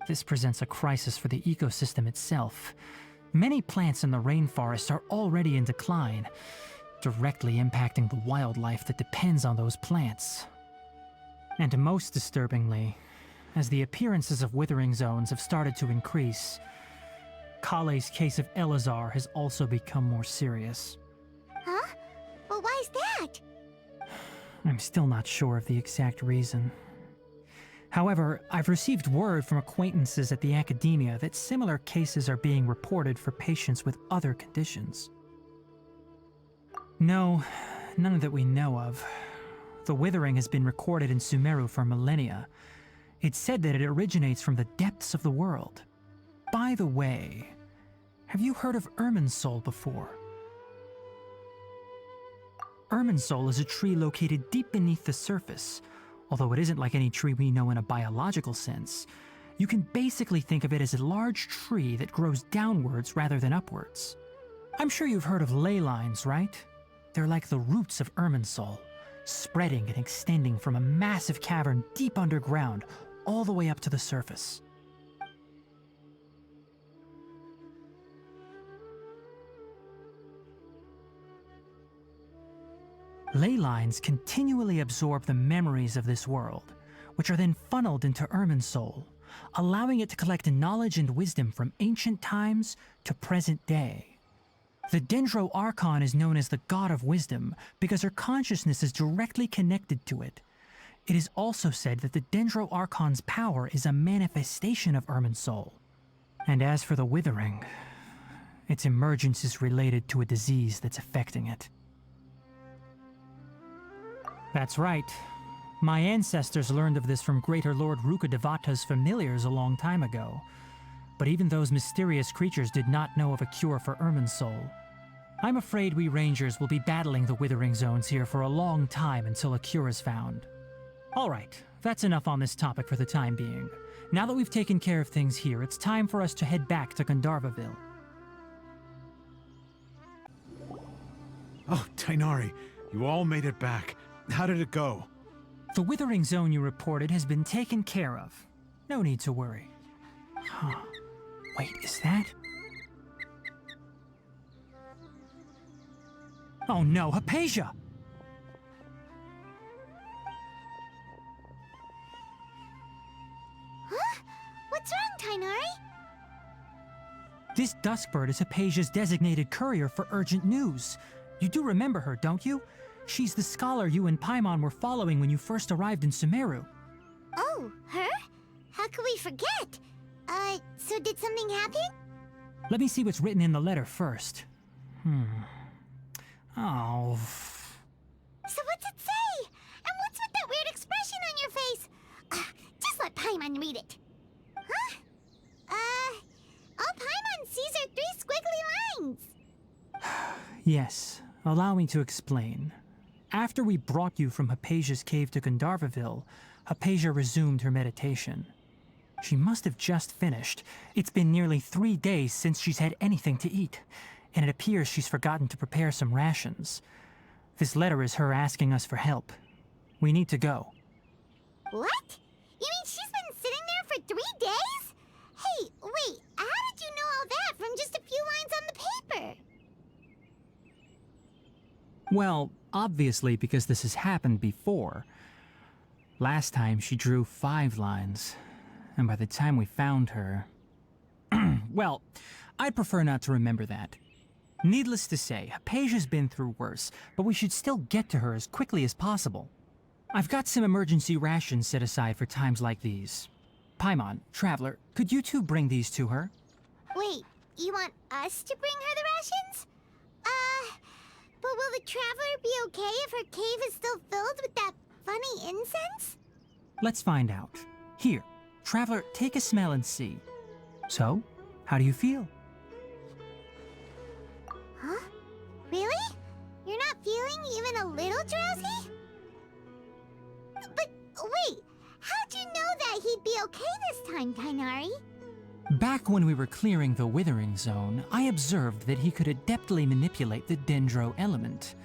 This presents a crisis for the ecosystem itself. Many plants in the rainforest are already in decline, directly impacting the wildlife that depends on those plants. And most disturbingly, as the appearances of Withering Zones have started to increase, Collei's case of Elazar has also become more serious. Huh? Well, why's that? I'm still not sure of the exact reason. However, I've received word from acquaintances at the academia that similar cases are being reported for patients with other conditions. No, none that we know of. The Withering has been recorded in Sumeru for millennia. It's said that it originates from the depths of the world. By the way, have you heard of Irminsul before? Irminsul is a tree located deep beneath the surface. Although it isn't like any tree we know in a biological sense, you can basically think of it as a large tree that grows downwards rather than upwards. I'm sure you've heard of ley lines, right? They're like the roots of Irminsul, spreading and extending from a massive cavern deep underground all the way up to the surface. Ley lines continually absorb the memories of this world, which are then funneled into Irminsul, allowing it to collect knowledge and wisdom from ancient times to present day. The Dendro Archon is known as the God of Wisdom because her consciousness is directly connected to it. It is also said that the Dendro Archon's power is a manifestation of Irminsul. And as for the Withering, its emergence is related to a disease that's affecting it. That's right. My ancestors learned of this from Greater Lord Rukkhadevata's familiars a long time ago. But even those mysterious creatures did not know of a cure for Irminsul. I'm afraid we rangers will be battling the Withering Zones here for a long time until a cure is found. Alright, that's enough on this topic for the time being. Now that we've taken care of things here, it's time for us to head back to Gandharvaville. Oh, Tighnari, you all made it back. How did it go? The Withering Zone you reported has been taken care of. No need to worry. Huh. Wait, is that? Oh no, Haypasia! Huh? What's wrong, Tighnari? This Duskbird is Haypasia's designated courier for urgent news. You do remember her, don't you? She's the scholar you and Paimon were following when you first arrived in Sumeru. Oh, her? How could we forget? So did something happen? Let me see what's written in the letter first. Oh. So what's it say? And what's with that weird expression on your face? Just let Paimon read it. Huh? All Paimon sees are 3 squiggly lines. Yes, allow me to explain. After we brought you from Haypasia's cave to Gandharvaville, Haypasia resumed her meditation. She must have just finished. It's been nearly 3 days since she's had anything to eat, and it appears she's forgotten to prepare some rations. This letter is her asking us for help. We need to go. What? You mean she's been sitting there for 3 days? Hey, wait, how did you know all that from just a few lines on the paper? Well, obviously because this has happened before. Last time she drew 5 lines, and by the time we found her... Well, I'd prefer not to remember that. Needless to say, Haypasia's been through worse, but we should still get to her as quickly as possible. I've got some emergency rations set aside for times like these. Paimon, Traveler, could you two bring these to her? Wait, you want us to bring her the rations? But will the Traveler be okay if her cave is still filled with that funny incense? Let's find out. Here, Traveler, take a smell and see. So, how do you feel? Huh? Really? You're not feeling even a little drowsy? But wait, how'd you know that he'd be okay this time, Tighnari? Back when we were clearing the Withering Zone, I observed that he could adeptly manipulate the Dendro element.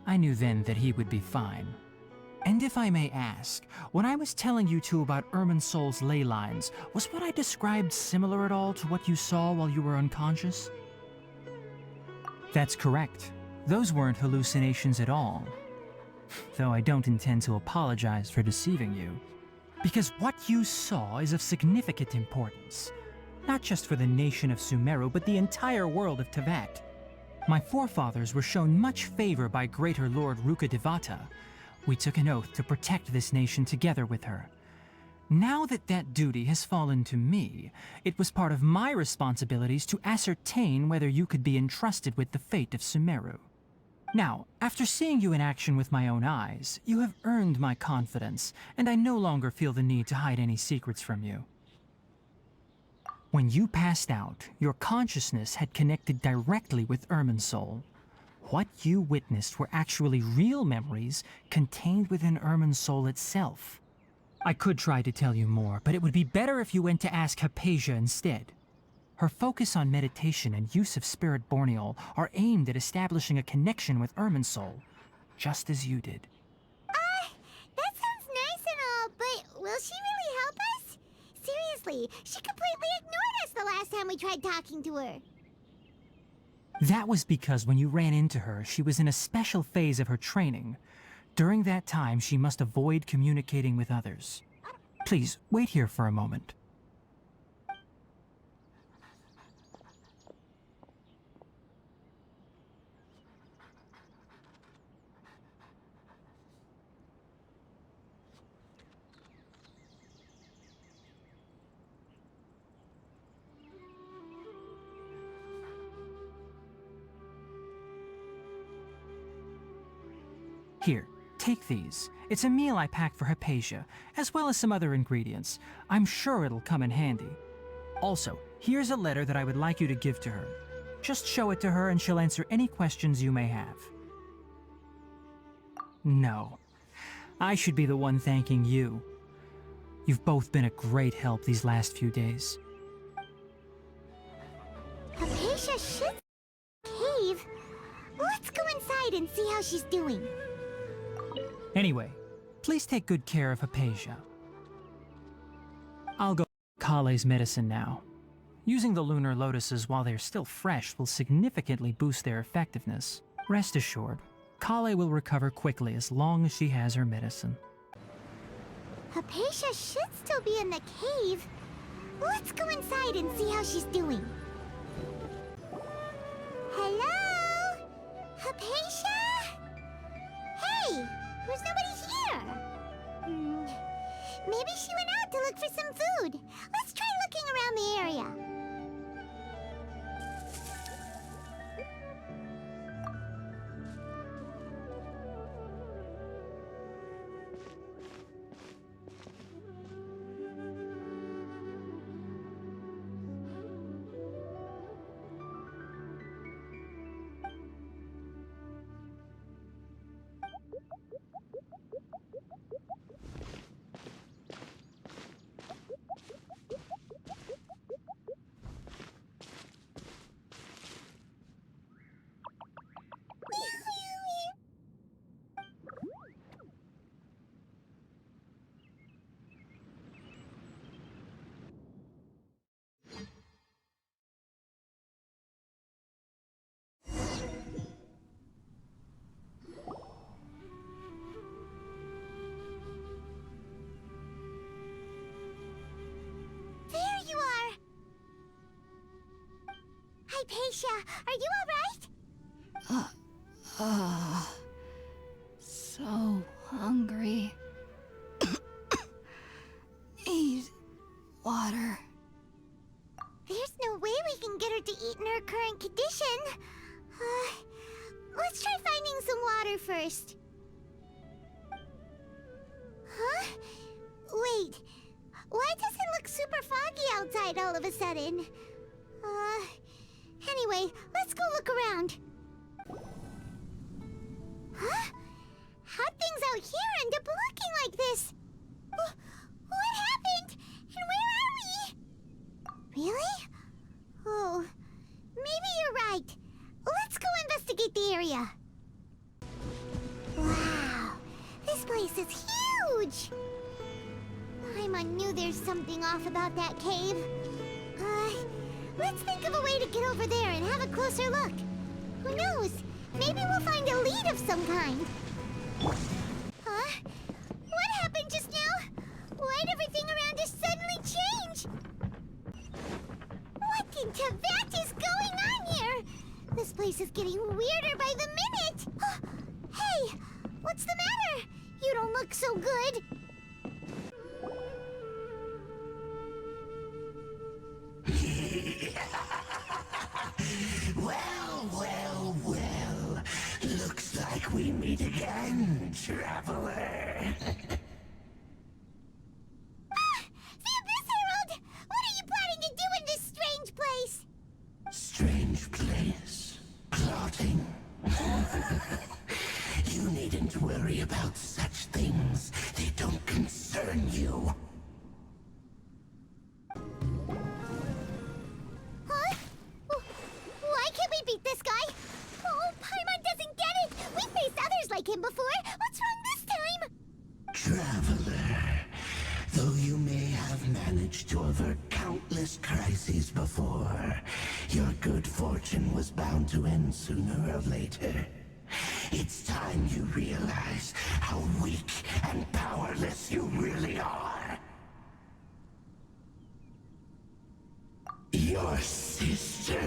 I knew then that he would be fine. And if I may ask, when I was telling you two about Irminsul's ley lines, was what I described similar at all to what you saw while you were unconscious? That's correct. Those weren't hallucinations at all. Though I don't intend to apologize for deceiving you. Because what you saw is of significant importance. Not just for the nation of Sumeru, but the entire world of Teyvat. My forefathers were shown much favor by Greater Lord Rukkhadevata. We took an oath to protect this nation together with her. Now that that duty has fallen to me, it was part of my responsibilities to ascertain whether you could be entrusted with the fate of Sumeru. Now, after seeing you in action with my own eyes, you have earned my confidence, and I no longer feel the need to hide any secrets from you. When you passed out, your consciousness had connected directly with Irminsul. What you witnessed were actually real memories contained within Irminsul itself. I could try to tell you more, but it would be better if you went to ask Haypasia instead. Her focus on meditation and use of Spirit Borneol are aimed at establishing a connection with Irminsul, just as you did. That sounds nice and all, but will she really help us? Seriously, she completely ignored us the last time we tried talking to her. That was because when you ran into her, she was in a special phase of her training. During that time, she must avoid communicating with others. Please, wait here for a moment. Here, take these. It's a meal I packed for Hypatia, as well as some other ingredients. I'm sure it'll come in handy. Also, here's a letter that I would like you to give to her. Just show it to her and she'll answer any questions you may have. No. I should be the one thanking you. You've both been a great help these last few days. Hypatia shit's cave. Let's go inside and see how she's doing. Anyway, please take good care of Hypatia. I'll go Collei's medicine now. Using the lunar lotuses while they're still fresh will significantly boost their effectiveness. Rest assured, Collei will recover quickly as long as she has her medicine. Hypatia should still be in the cave. Let's go inside and see how she's doing. Hello? Hypatia? Hey, there's nobody here. Maybe she went out to look for some food. Let's try looking around the area. Hypatia, are you alright? So hungry. Need water. There's no way we can get her to eat in her current condition. Let's try finding some water first. Huh? Wait, why does it look super foggy outside all of a sudden? Anyway, let's go look around. Huh? How'd things out here end up looking like this? What happened? And where are we? Really? Oh, maybe you're right. Let's go investigate the area. Wow, this place is huge. Paimon knew there's something off about that cave. Let's think of a way to get over there and have a closer look. Who knows? Maybe we'll find a lead of some kind. Huh? What happened just now? Why'd everything around us suddenly change? What in Teyvat is going on here? This place is getting weirder by the minute. Hey, what's the matter? You don't look so good. Well. Looks like we meet again, traveler. The Abyss Herald! What are you planning to do in this strange place? Strange place. Plotting. You needn't worry about such things. They don't concern you. Huh? Why can't we beat this guy? Oh, Paimon doesn't get it! We faced others like him before! What's wrong this time? Traveler, though you may have managed to avert countless crises before, your good fortune was bound to end sooner or later. It's time you realize how weak and powerless you really are. Your sister.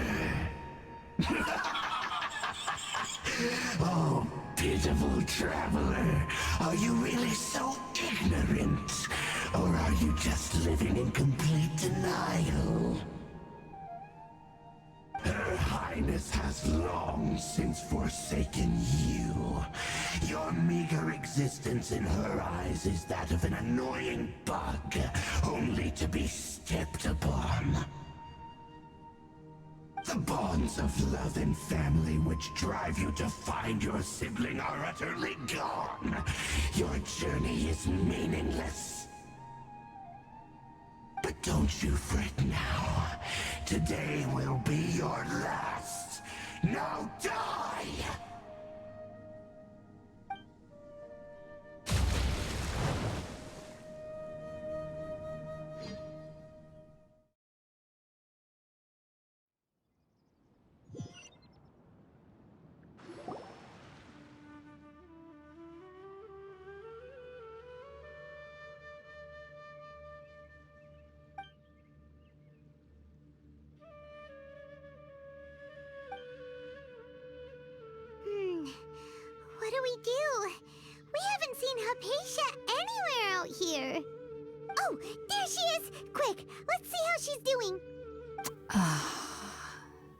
Oh, pitiful traveler. Are you really so ignorant? Or are you just living in complete denial? Her Highness has long since forsaken you. Your mere meager existence in her eyes is that of an annoying bug, only to be stepped upon. The bonds of love and family which drive you to find your sibling are utterly gone. Your journey is meaningless. But don't you fret now. Today will be your last. Now die! What do we do? We haven't seen Haypasia anywhere out here. Oh, there she is! Quick, let's see how she's doing.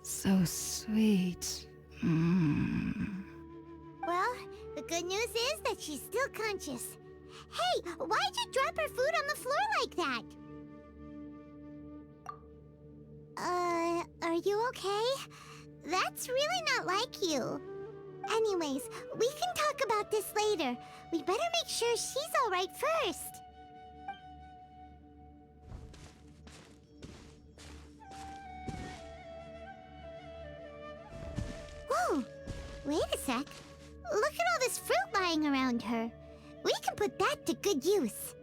So sweet. Well, the good news is that she's still conscious. Hey, why'd you drop her food on the floor like that? Are you okay? That's really not like you. Anyways, we can talk about this later. We better make sure she's alright first. Whoa! Wait a sec. Look at all this fruit lying around her. We can put that to good use.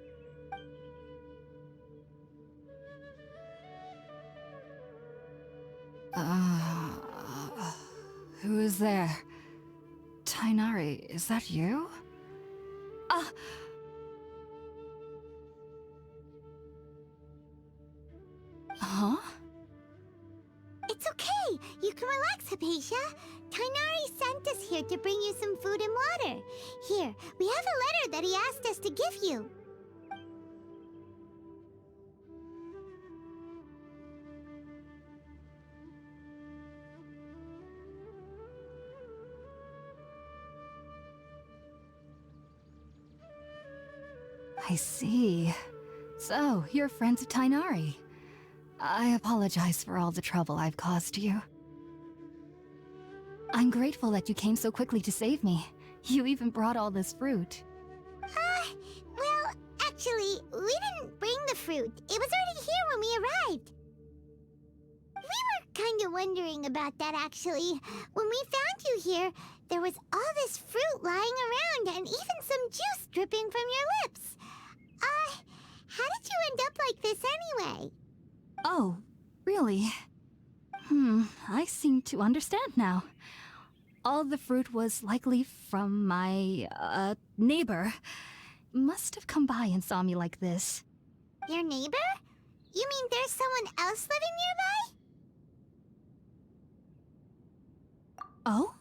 Who is there? Tighnari, is that you? Huh? It's okay. You can relax, Haypasia. Tighnari sent us here to bring you some food and water. Here, we have a letter that he asked us to give you. I see. So, you're friends of Tighnari. I apologize for all the trouble I've caused you. I'm grateful that you came so quickly to save me. You even brought all this fruit. Well, actually, we didn't bring the fruit. It was already here when we arrived. We were kind of wondering about that, actually. When we found you here, there was all this fruit lying around and even some juice dripping from your lips. How did you end up like this anyway? Oh, really? I seem to understand now. All the fruit was likely from my, neighbor. Must have come by and saw me like this. Your neighbor? You mean there's someone else living nearby? Oh?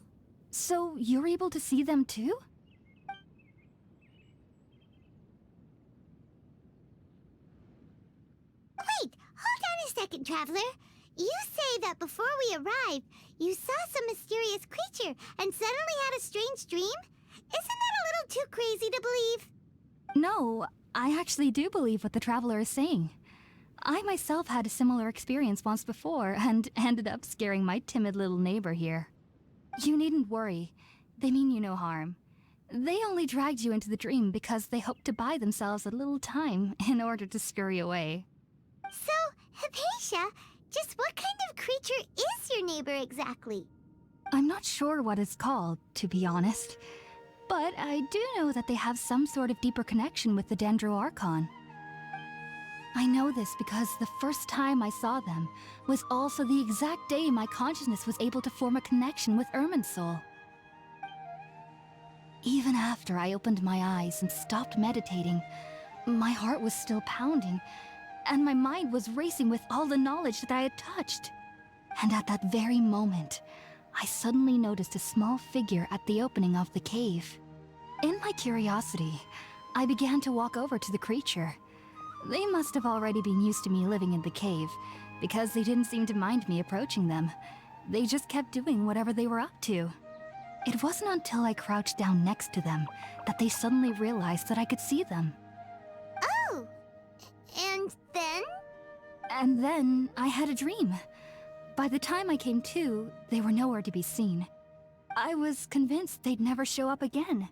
So you're able to see them too? Wait, hold on a second, Traveler. You say that before we arrived, you saw some mysterious creature and suddenly had a strange dream? Isn't that a little too crazy to believe? No, I actually do believe what the Traveler is saying. I myself had a similar experience once before and ended up scaring my timid little neighbor here. You needn't worry. They mean you no harm. They only dragged you into the dream because they hoped to buy themselves a little time in order to scurry away. So, Haypasia, just what kind of creature is your neighbor exactly? I'm not sure what it's called, to be honest. But I do know that they have some sort of deeper connection with the Dendro Archon. I know this because the first time I saw them was also the exact day my consciousness was able to form a connection with Ermin's soul. Even after I opened my eyes and stopped meditating, my heart was still pounding, and my mind was racing with all the knowledge that I had touched. And at that very moment, I suddenly noticed a small figure at the opening of the cave. In my curiosity, I began to walk over to the creature. They must have already been used to me living in the cave, because they didn't seem to mind me approaching them. They just kept doing whatever they were up to. It wasn't until I crouched down next to them that they suddenly realized that I could see them. Oh! And then? And then I had a dream. By the time I came to, they were nowhere to be seen. I was convinced they'd never show up again.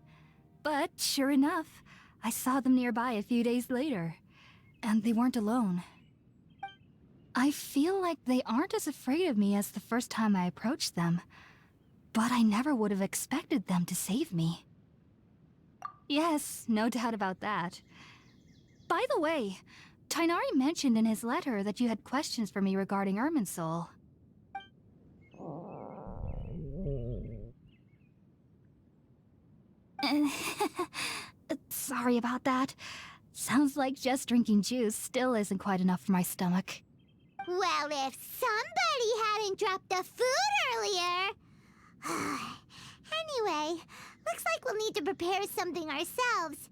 But sure enough, I saw them nearby a few days later. And they weren't alone. I feel like they aren't as afraid of me as the first time I approached them. But I never would have expected them to save me. Yes, no doubt about that. By the way, Tighnari mentioned in his letter that you had questions for me regarding Irminsul. Sorry about that. Sounds like just drinking juice still isn't quite enough for my stomach. Well, if somebody hadn't dropped the food earlier... Anyway, looks like we'll need to prepare something ourselves.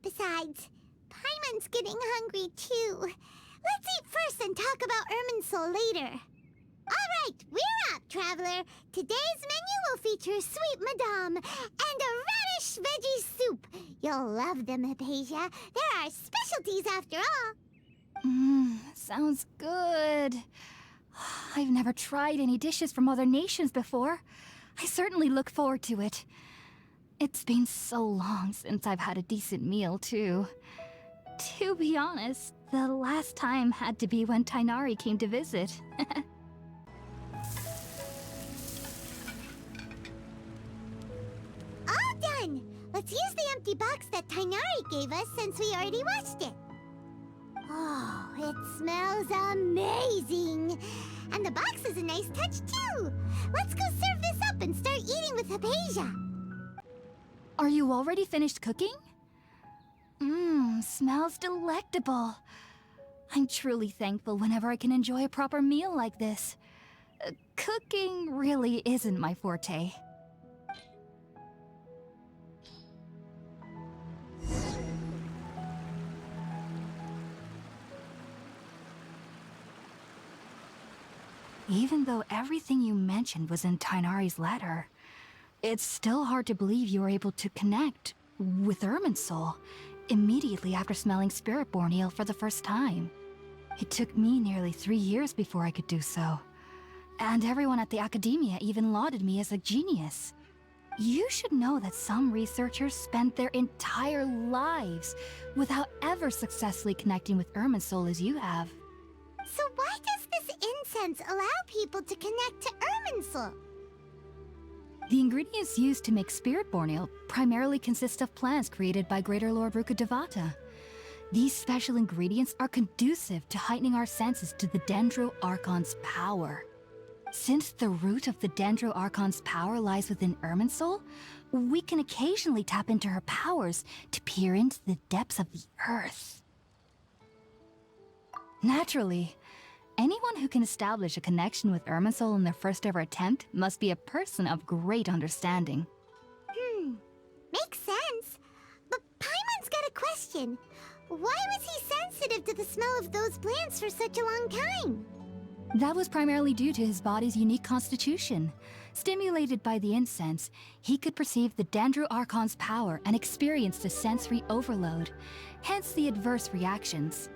Besides, Paimon's getting hungry too. Let's eat first and talk about Irminsul later. Alright, we're up, Traveler. Today's menu will feature sweet madame and a radish veggie soup. You'll love them, Haypasia. They're our specialties after all. Sounds good. I've never tried any dishes from other nations before. I certainly look forward to it. It's been so long since I've had a decent meal, too. To be honest, the last time had to be when Tighnari came to visit. All done! Let's use the empty box that Tighnari gave us since we already washed it. Oh, it smells amazing! And the box is a nice touch, too! Let's go serve this up and start eating with Haypasia. Are you already finished cooking? Smells delectable. I'm truly thankful whenever I can enjoy a proper meal like this. Cooking really isn't my forte. Even though everything you mentioned was in Tighnari's letter, it's still hard to believe you were able to connect with Irminsul immediately after smelling Spiritborn eel for the first time. It took me nearly 3 years before I could do so. And everyone at the Academia even lauded me as a genius. You should know that some researchers spent their entire lives without ever successfully connecting with Irminsul as you have. So why does this incense allow people to connect to Irminsul? The ingredients used to make Spiritborn eel primarily consist of plants created by Greater Lord Rukkhadevata. These special ingredients are conducive to heightening our senses to the Dendro Archon's power. Since the root of the Dendro Archon's power lies within Irminsul, we can occasionally tap into her powers to peer into the depths of the earth. Naturally, anyone who can establish a connection with Irminsul in their first ever attempt must be a person of great understanding. Makes sense. But Paimon's got a question. Why was he sensitive to the smell of those plants for such a long time? That was primarily due to his body's unique constitution. Stimulated by the incense, he could perceive the Dendro Archon's power and experienced a sensory overload, hence the adverse reactions.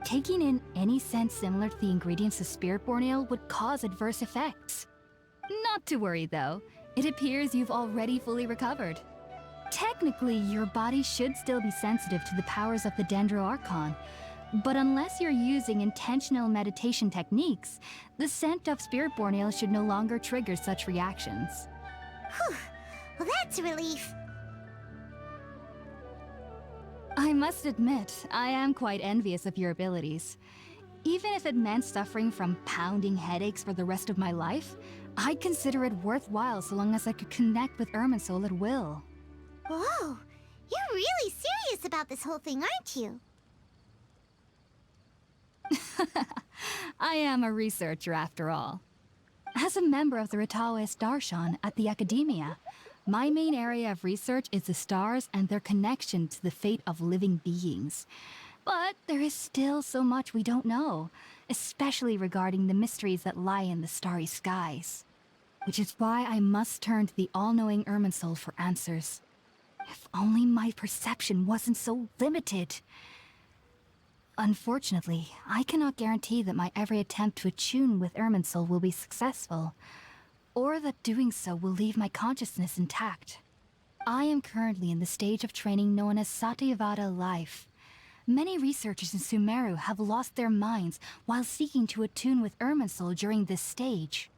Taking in any scent similar to the ingredients of Spiritborn eel would cause adverse effects. Not to worry though, it appears you've already fully recovered. Technically, your body should still be sensitive to the powers of the Dendro Archon, but unless you're using intentional meditation techniques, the scent of Spiritborn eel should no longer trigger such reactions. Whew. Well, that's a relief. I must admit, I am quite envious of your abilities. Even if it meant suffering from pounding headaches for the rest of my life, I'd consider it worthwhile so long as I could connect with Irminsul at will. Whoa, you're really serious about this whole thing, aren't you? I am a researcher after all. As a member of the Ritaoist Darshan at the Academia, my main area of research is the stars and their connection to the fate of living beings. But there is still so much we don't know, especially regarding the mysteries that lie in the starry skies. which is why I must turn to the all-knowing Irminsul for answers. If only my perception wasn't so limited. Unfortunately, I cannot guarantee that my every attempt to attune with Irminsul will be successful, or that doing so will leave my consciousness intact. I am currently in the stage of training known as Satyavada life. Many researchers in Sumeru have lost their minds while seeking to attune with Irminsul during this stage.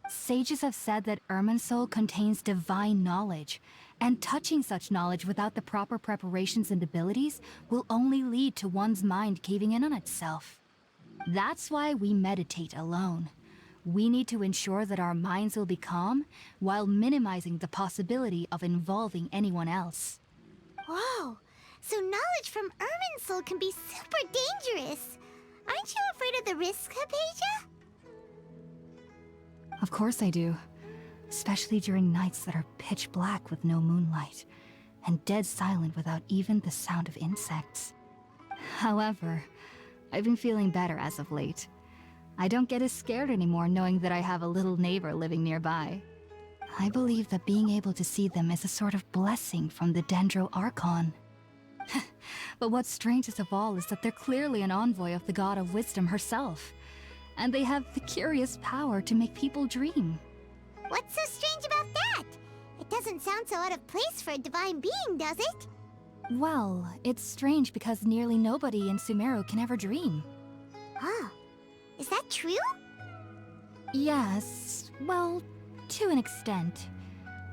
Sages have said that Irminsul contains divine knowledge, and touching such knowledge without the proper preparations and abilities will only lead to one's mind caving in on itself. That's why we meditate alone. We need to ensure that our minds will be calm while minimizing the possibility of involving anyone else. Whoa! So knowledge from Irminsul can be super dangerous. Aren't you afraid of the risks, Hypatia? Of course I do. Especially during nights that are pitch black with no moonlight, and dead silent without even the sound of insects. However, I've been feeling better as of late. I don't get as scared anymore knowing that I have a little neighbor living nearby. I believe that being able to see them is a sort of blessing from the Dendro Archon. But what's strangest of all is that they're clearly an envoy of the God of Wisdom herself, and they have the curious power to make people dream. What's so strange about that? It doesn't sound so out of place for a divine being, does it? Well, it's strange because nearly nobody in Sumeru can ever dream. Huh. Is that true? Yes, well, to an extent.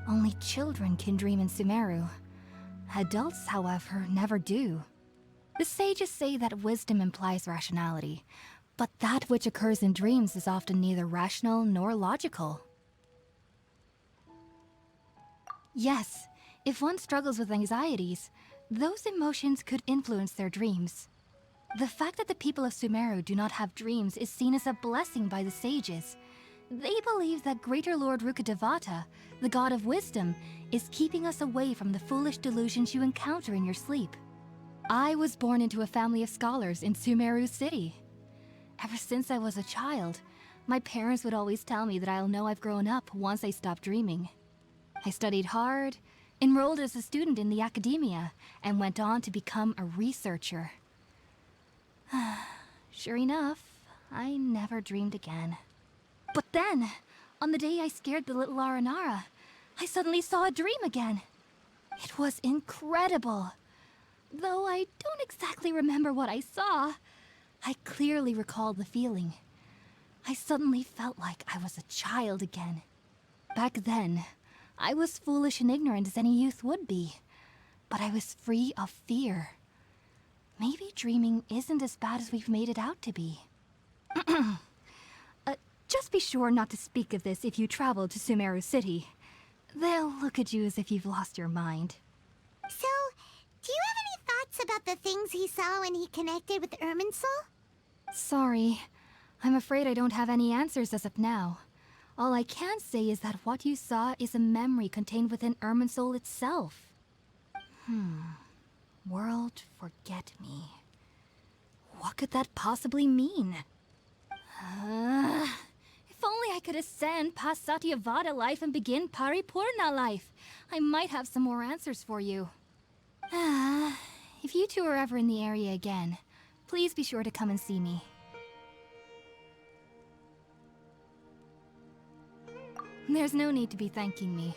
Only children can dream in Sumeru. Adults, however, never do. The sages say that wisdom implies rationality, but that which occurs in dreams is often neither rational nor logical. Yes, if one struggles with anxieties, those emotions could influence their dreams. The fact that the people of Sumeru do not have dreams is seen as a blessing by the sages. They believe that Greater Lord Rukkhadevata, the god of wisdom, is keeping us away from the foolish delusions you encounter in your sleep. I was born into a family of scholars in Sumeru City. Ever since I was a child, my parents would always tell me that I'll know I've grown up once I stop dreaming. I studied hard, enrolled as a student in the academia, and went on to become a researcher. Sure enough, I never dreamed again. But then, on the day I scared the little Aranara, I suddenly saw a dream again. It was incredible. Though I don't exactly remember what I saw, I clearly recall the feeling. I suddenly felt like I was a child again. Back then, I was foolish and ignorant as any youth would be, but I was free of fear. Maybe dreaming isn't as bad as we've made it out to be. Just be sure not to speak of this if you travel to Sumeru City. They'll look at you as if you've lost your mind. So, do you have any thoughts about the things he saw when he connected with Irminsul? Sorry. I'm afraid I don't have any answers as of now. All I can say is that what you saw is a memory contained within Irminsul itself. World forget me. What could that possibly mean? If only I could ascend past Satyavada life and begin Paripurna life, I might have some more answers for you. If you two are ever in the area again, please be sure to come and see me. There's no need to be thanking me.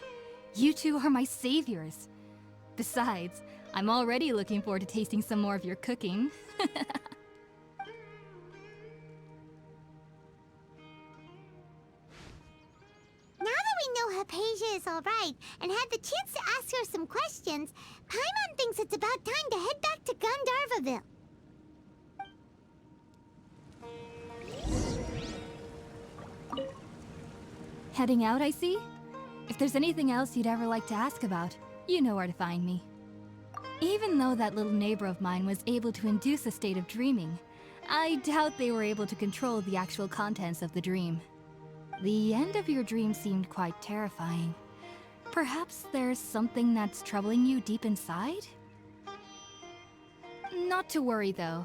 You two are my saviors. Besides, I'm already looking forward to tasting some more of your cooking. Now that we know Hypatia is alright and had the chance to ask her some questions, Paimon thinks it's about time to head back to Gandharvaville. Heading out, I see? If there's anything else you'd ever like to ask about, you know where to find me. Even though that little neighbor of mine was able to induce a state of dreaming, I doubt they were able to control the actual contents of the dream. The end of your dream seemed quite terrifying. Perhaps there's something that's troubling you deep inside? Not to worry, though.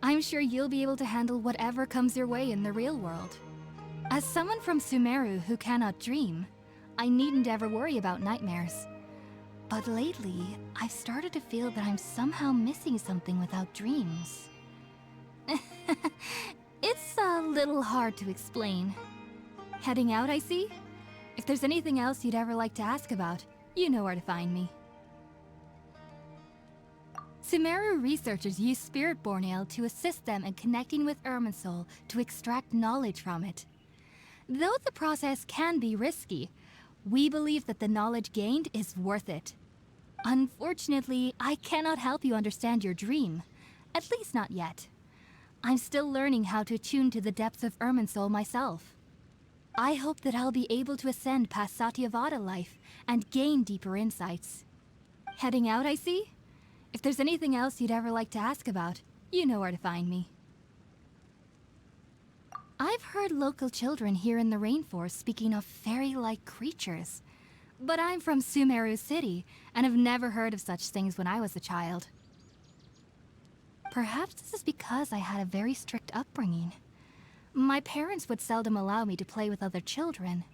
I'm sure you'll be able to handle whatever comes your way in the real world. As someone from Sumeru who cannot dream, I needn't ever worry about nightmares. But lately, I've started to feel that I'm somehow missing something without dreams. It's a little hard to explain. Heading out, I see? If there's anything else you'd ever like to ask about, you know where to find me. Sumeru researchers use Spiritborn Ale to assist them in connecting with Irminsul to extract knowledge from it. Though the process can be risky, we believe that the knowledge gained is worth it. Unfortunately, I cannot help you understand your dream. At least not yet. I'm still learning how to attune to the depths of Irminsul myself. I hope that I'll be able to ascend past Satyavada life and gain deeper insights. Heading out, I see? If there's anything else you'd ever like to ask about, you know where to find me. I've heard local children here in the rainforest speaking of fairy-like creatures. But I'm from Sumeru City, and have never heard of such things when I was a child. Perhaps this is because I had a very strict upbringing. My parents would seldom allow me to play with other children.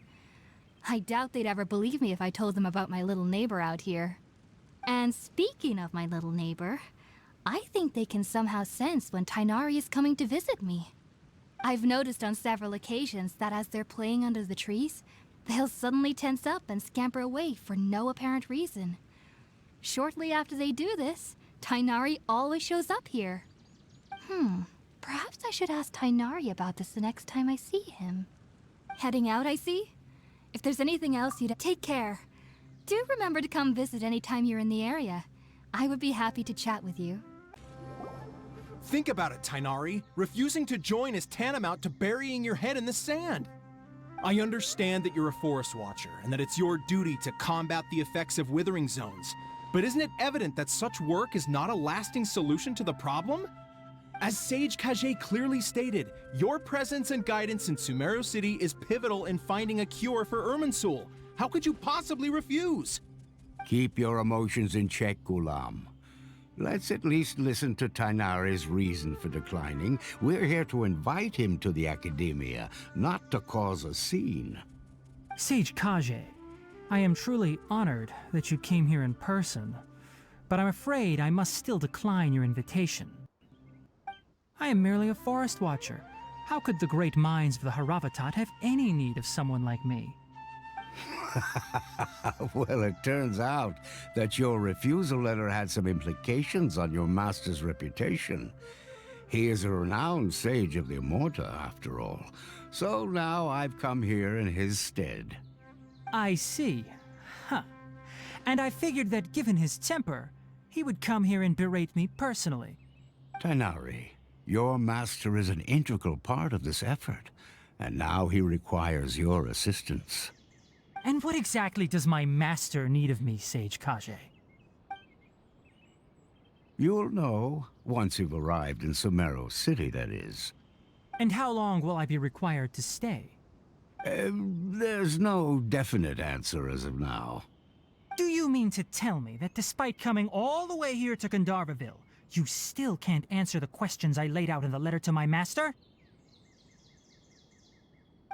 I doubt they'd ever believe me if I told them about my little neighbor out here. And speaking of my little neighbor, I think they can somehow sense when Tighnari is coming to visit me. I've noticed on several occasions that as they're playing under the trees, they'll suddenly tense up and scamper away for no apparent reason. Shortly after they do this, Tighnari always shows up here. Perhaps I should ask Tighnari about this the next time I see him. Heading out, I see? If there's anything else you'd take care. Do remember to come visit anytime you're in the area. I would be happy to chat with you. Think about it, Tighnari. Refusing to join is tantamount to burying your head in the sand. I understand that you're a forest watcher, and that it's your duty to combat the effects of Withering Zones. But isn't it evident that such work is not a lasting solution to the problem? As Sage Kage clearly stated, your presence and guidance in Sumeru City is pivotal in finding a cure for Irminsul. How could you possibly refuse? Keep your emotions in check, Ghulam. Let's at least listen to Tighnari's reason for declining. We're here to invite him to the Academia, not to cause a scene. Sage Kage, I am truly honored that you came here in person, but I'm afraid I must still decline your invitation. I am merely a forest watcher. How could the great minds of the Haravatat have any need of someone like me? Well, it turns out that your refusal letter had some implications on your master's reputation. He is a renowned sage of the Immorta, after all. So now I've come here in his stead. I see. Huh. And I figured that given his temper, he would come here and berate me personally. Tighnari, your master is an integral part of this effort, and now he requires your assistance. And what exactly does my master need of me, Sage Kage? You'll know, once you've arrived in Sumeru City, that is. And how long will I be required to stay? There's no definite answer as of now. Do you mean to tell me that despite coming all the way here to Gandharvaville, you still can't answer the questions I laid out in the letter to my master?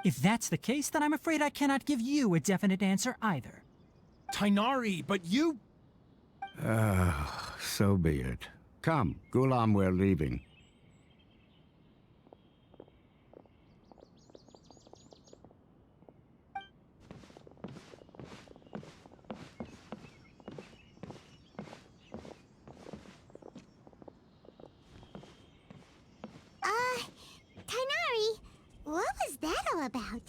If that's the case, then I'm afraid I cannot give you a definite answer either. Tighnari, but you... So be it. Come, Ghulam, we're leaving. Tighnari, what was that all about?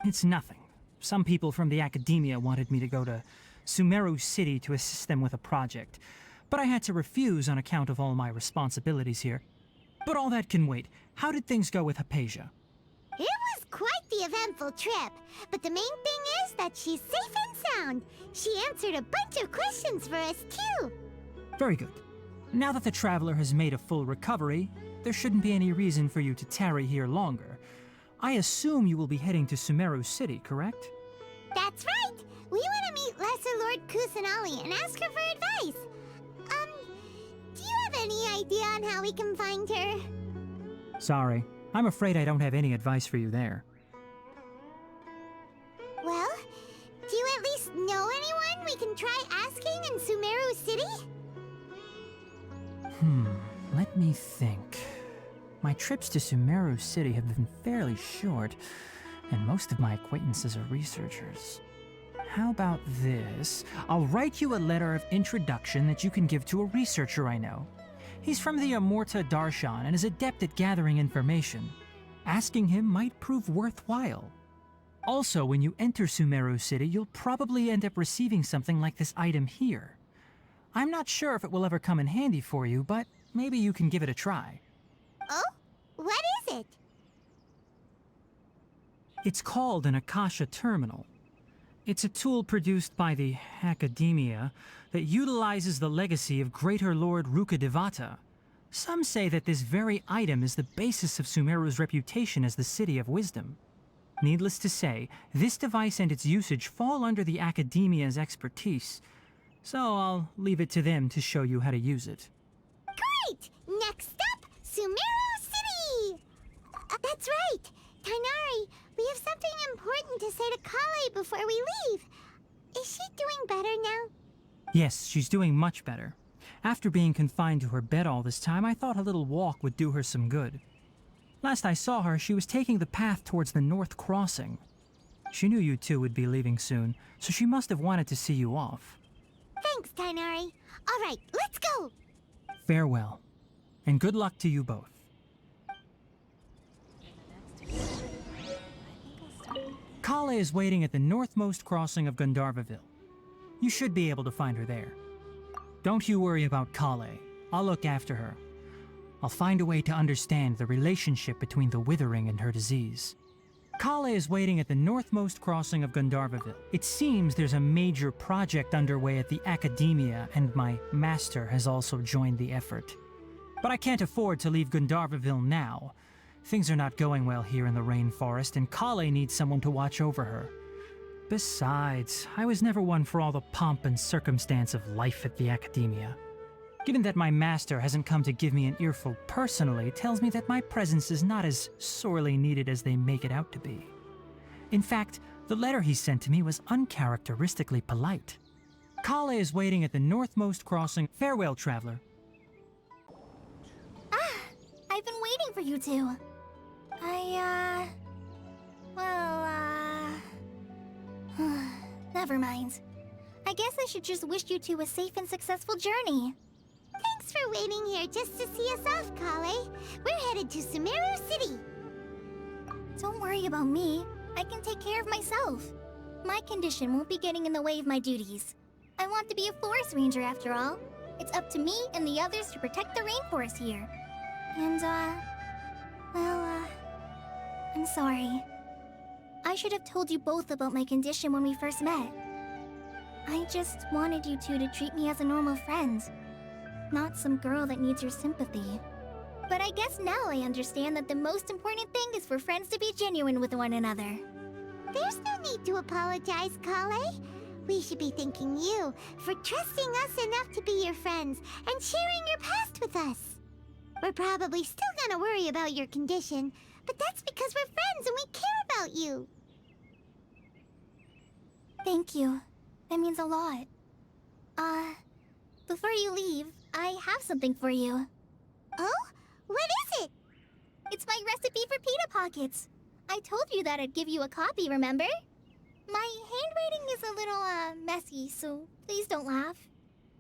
It's nothing. Some people from the Academia wanted me to go to Sumeru City to assist them with a project, but I had to refuse on account of all my responsibilities here. But all that can wait. How did things go with Haypasia? It was quite the eventful trip, but the main thing is that she's safe and sound. She answered a bunch of questions for us, too. Very good. Now that the traveler has made a full recovery, there shouldn't be any reason for you to tarry here longer. I assume you will be heading to Sumeru City, correct? That's right! We want to meet Lesser Lord Kusanali and ask her for advice. Do you have any idea on how we can find her? Sorry. I'm afraid I don't have any advice for you there. Let me think. My trips to Sumeru City have been fairly short, and most of my acquaintances are researchers. How about this? I'll write you a letter of introduction that you can give to a researcher I know. He's from the Amorta Darshan and is adept at gathering information. Asking him might prove worthwhile. Also, when you enter Sumeru City, you'll probably end up receiving something like this item here. I'm not sure if it will ever come in handy for you, but maybe you can give it a try. Oh? What is it? It's called an Akasha Terminal. It's a tool produced by the Academia that utilizes the legacy of Greater Lord Rukkhadevata. Some say that this very item is the basis of Sumeru's reputation as the City of Wisdom. Needless to say, this device and its usage fall under the Academia's expertise, so I'll leave it to them to show you how to use it. Great! Next up, Sumeru City! That's right! Tighnari, we have something important to say to Collei before we leave. Is she doing better now? Yes, she's doing much better. After being confined to her bed all this time, I thought a little walk would do her some good. Last I saw her, she was taking the path towards the North Crossing. She knew you two would be leaving soon, so she must have wanted to see you off. Thanks, Tighnari. All right, let's go! Farewell, and good luck to you both. Collei is waiting at the northmost crossing of Gandharvaville. You should be able to find her there. Don't you worry about Collei. I'll look after her. I'll find a way to understand the relationship between the Withering and her disease. Collei is waiting at the northmost crossing of Gandharvaville. It seems there's a major project underway at the Academia, and my master has also joined the effort. But I can't afford to leave Gandharvaville now. Things are not going well here in the rainforest, and Collei needs someone to watch over her. Besides, I was never one for all the pomp and circumstance of life at the Academia. Given that my master hasn't come to give me an earful personally, tells me that my presence is not as sorely needed as they make it out to be. In fact, the letter he sent to me was uncharacteristically polite. Collei is waiting at the northmost crossing. Farewell, traveler. I've been waiting for you two. Never mind. I guess I should just wish you two a safe and successful journey. Thanks for waiting here just to see us off, Collei. We're headed to Sumeru City. Don't worry about me. I can take care of myself. My condition won't be getting in the way of my duties. I want to be a forest ranger after all. It's up to me and the others to protect the rainforest here. And, I'm sorry. I should have told you both about my condition when we first met. I just wanted you two to treat me as a normal friend, not some girl that needs your sympathy. But I guess now I understand that the most important thing is for friends to be genuine with one another. There's no need to apologize, Collei. We should be thanking you for trusting us enough to be your friends and sharing your past with us. We're probably still gonna worry about your condition, but that's because we're friends and we care about you. Thank you. That means a lot. Before you leave, I have something for you. Oh? What is it? It's my recipe for pita pockets. I told you that I'd give you a copy, remember? My handwriting is a little, messy, so please don't laugh.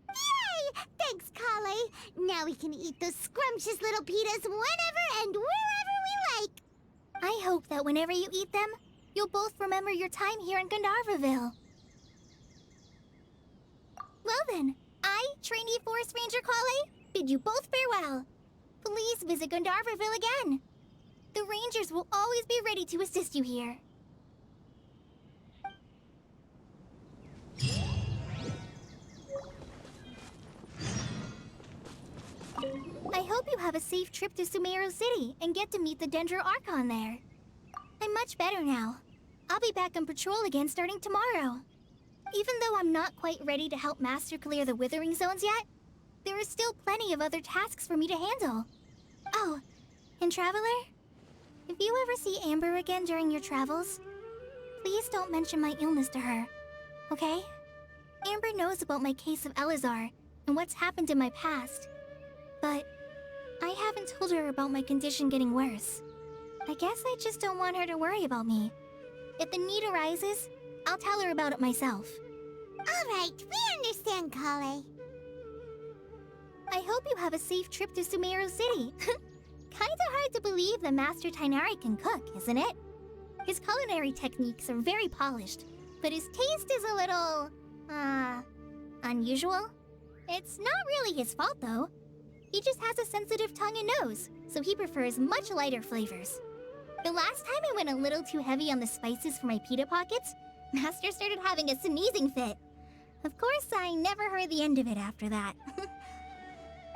Yay! Thanks, Collei. Now we can eat those scrumptious little pitas whenever and wherever we like. I hope that whenever you eat them, you'll both remember your time here in Gandharvaville. Well then, I, trainee Forest Ranger Collei, bid you both farewell. Please visit Gandharvaville again. The Rangers will always be ready to assist you here. I hope you have a safe trip to Sumeru City and get to meet the Dendro Archon there. I'm much better now. I'll be back on patrol again starting tomorrow. Even though I'm not quite ready to help Master clear the Withering Zones yet, there is still plenty of other tasks for me to handle. Oh, and Traveler, if you ever see Amber again during your travels, please don't mention my illness to her, okay? Amber knows about my case of Elazar and what's happened in my past. But I haven't told her about my condition getting worse. I guess I just don't want her to worry about me. If the need arises, I'll tell her about it myself. Alright, we understand, Collei. I hope you have a safe trip to Sumeru City. Kinda hard to believe that Master Tighnari can cook, isn't it? His culinary techniques are very polished, but his taste is a little... unusual? It's not really his fault, though. He just has a sensitive tongue and nose, so he prefers much lighter flavors. The last time I went a little too heavy on the spices for my pita pockets, Master started having a sneezing fit. Of course, I never heard the end of it after that.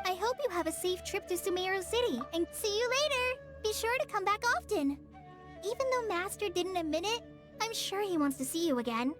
I hope you have a safe trip to Sumeru City, and see you later! Be sure to come back often! Even though Master didn't admit it, I'm sure he wants to see you again.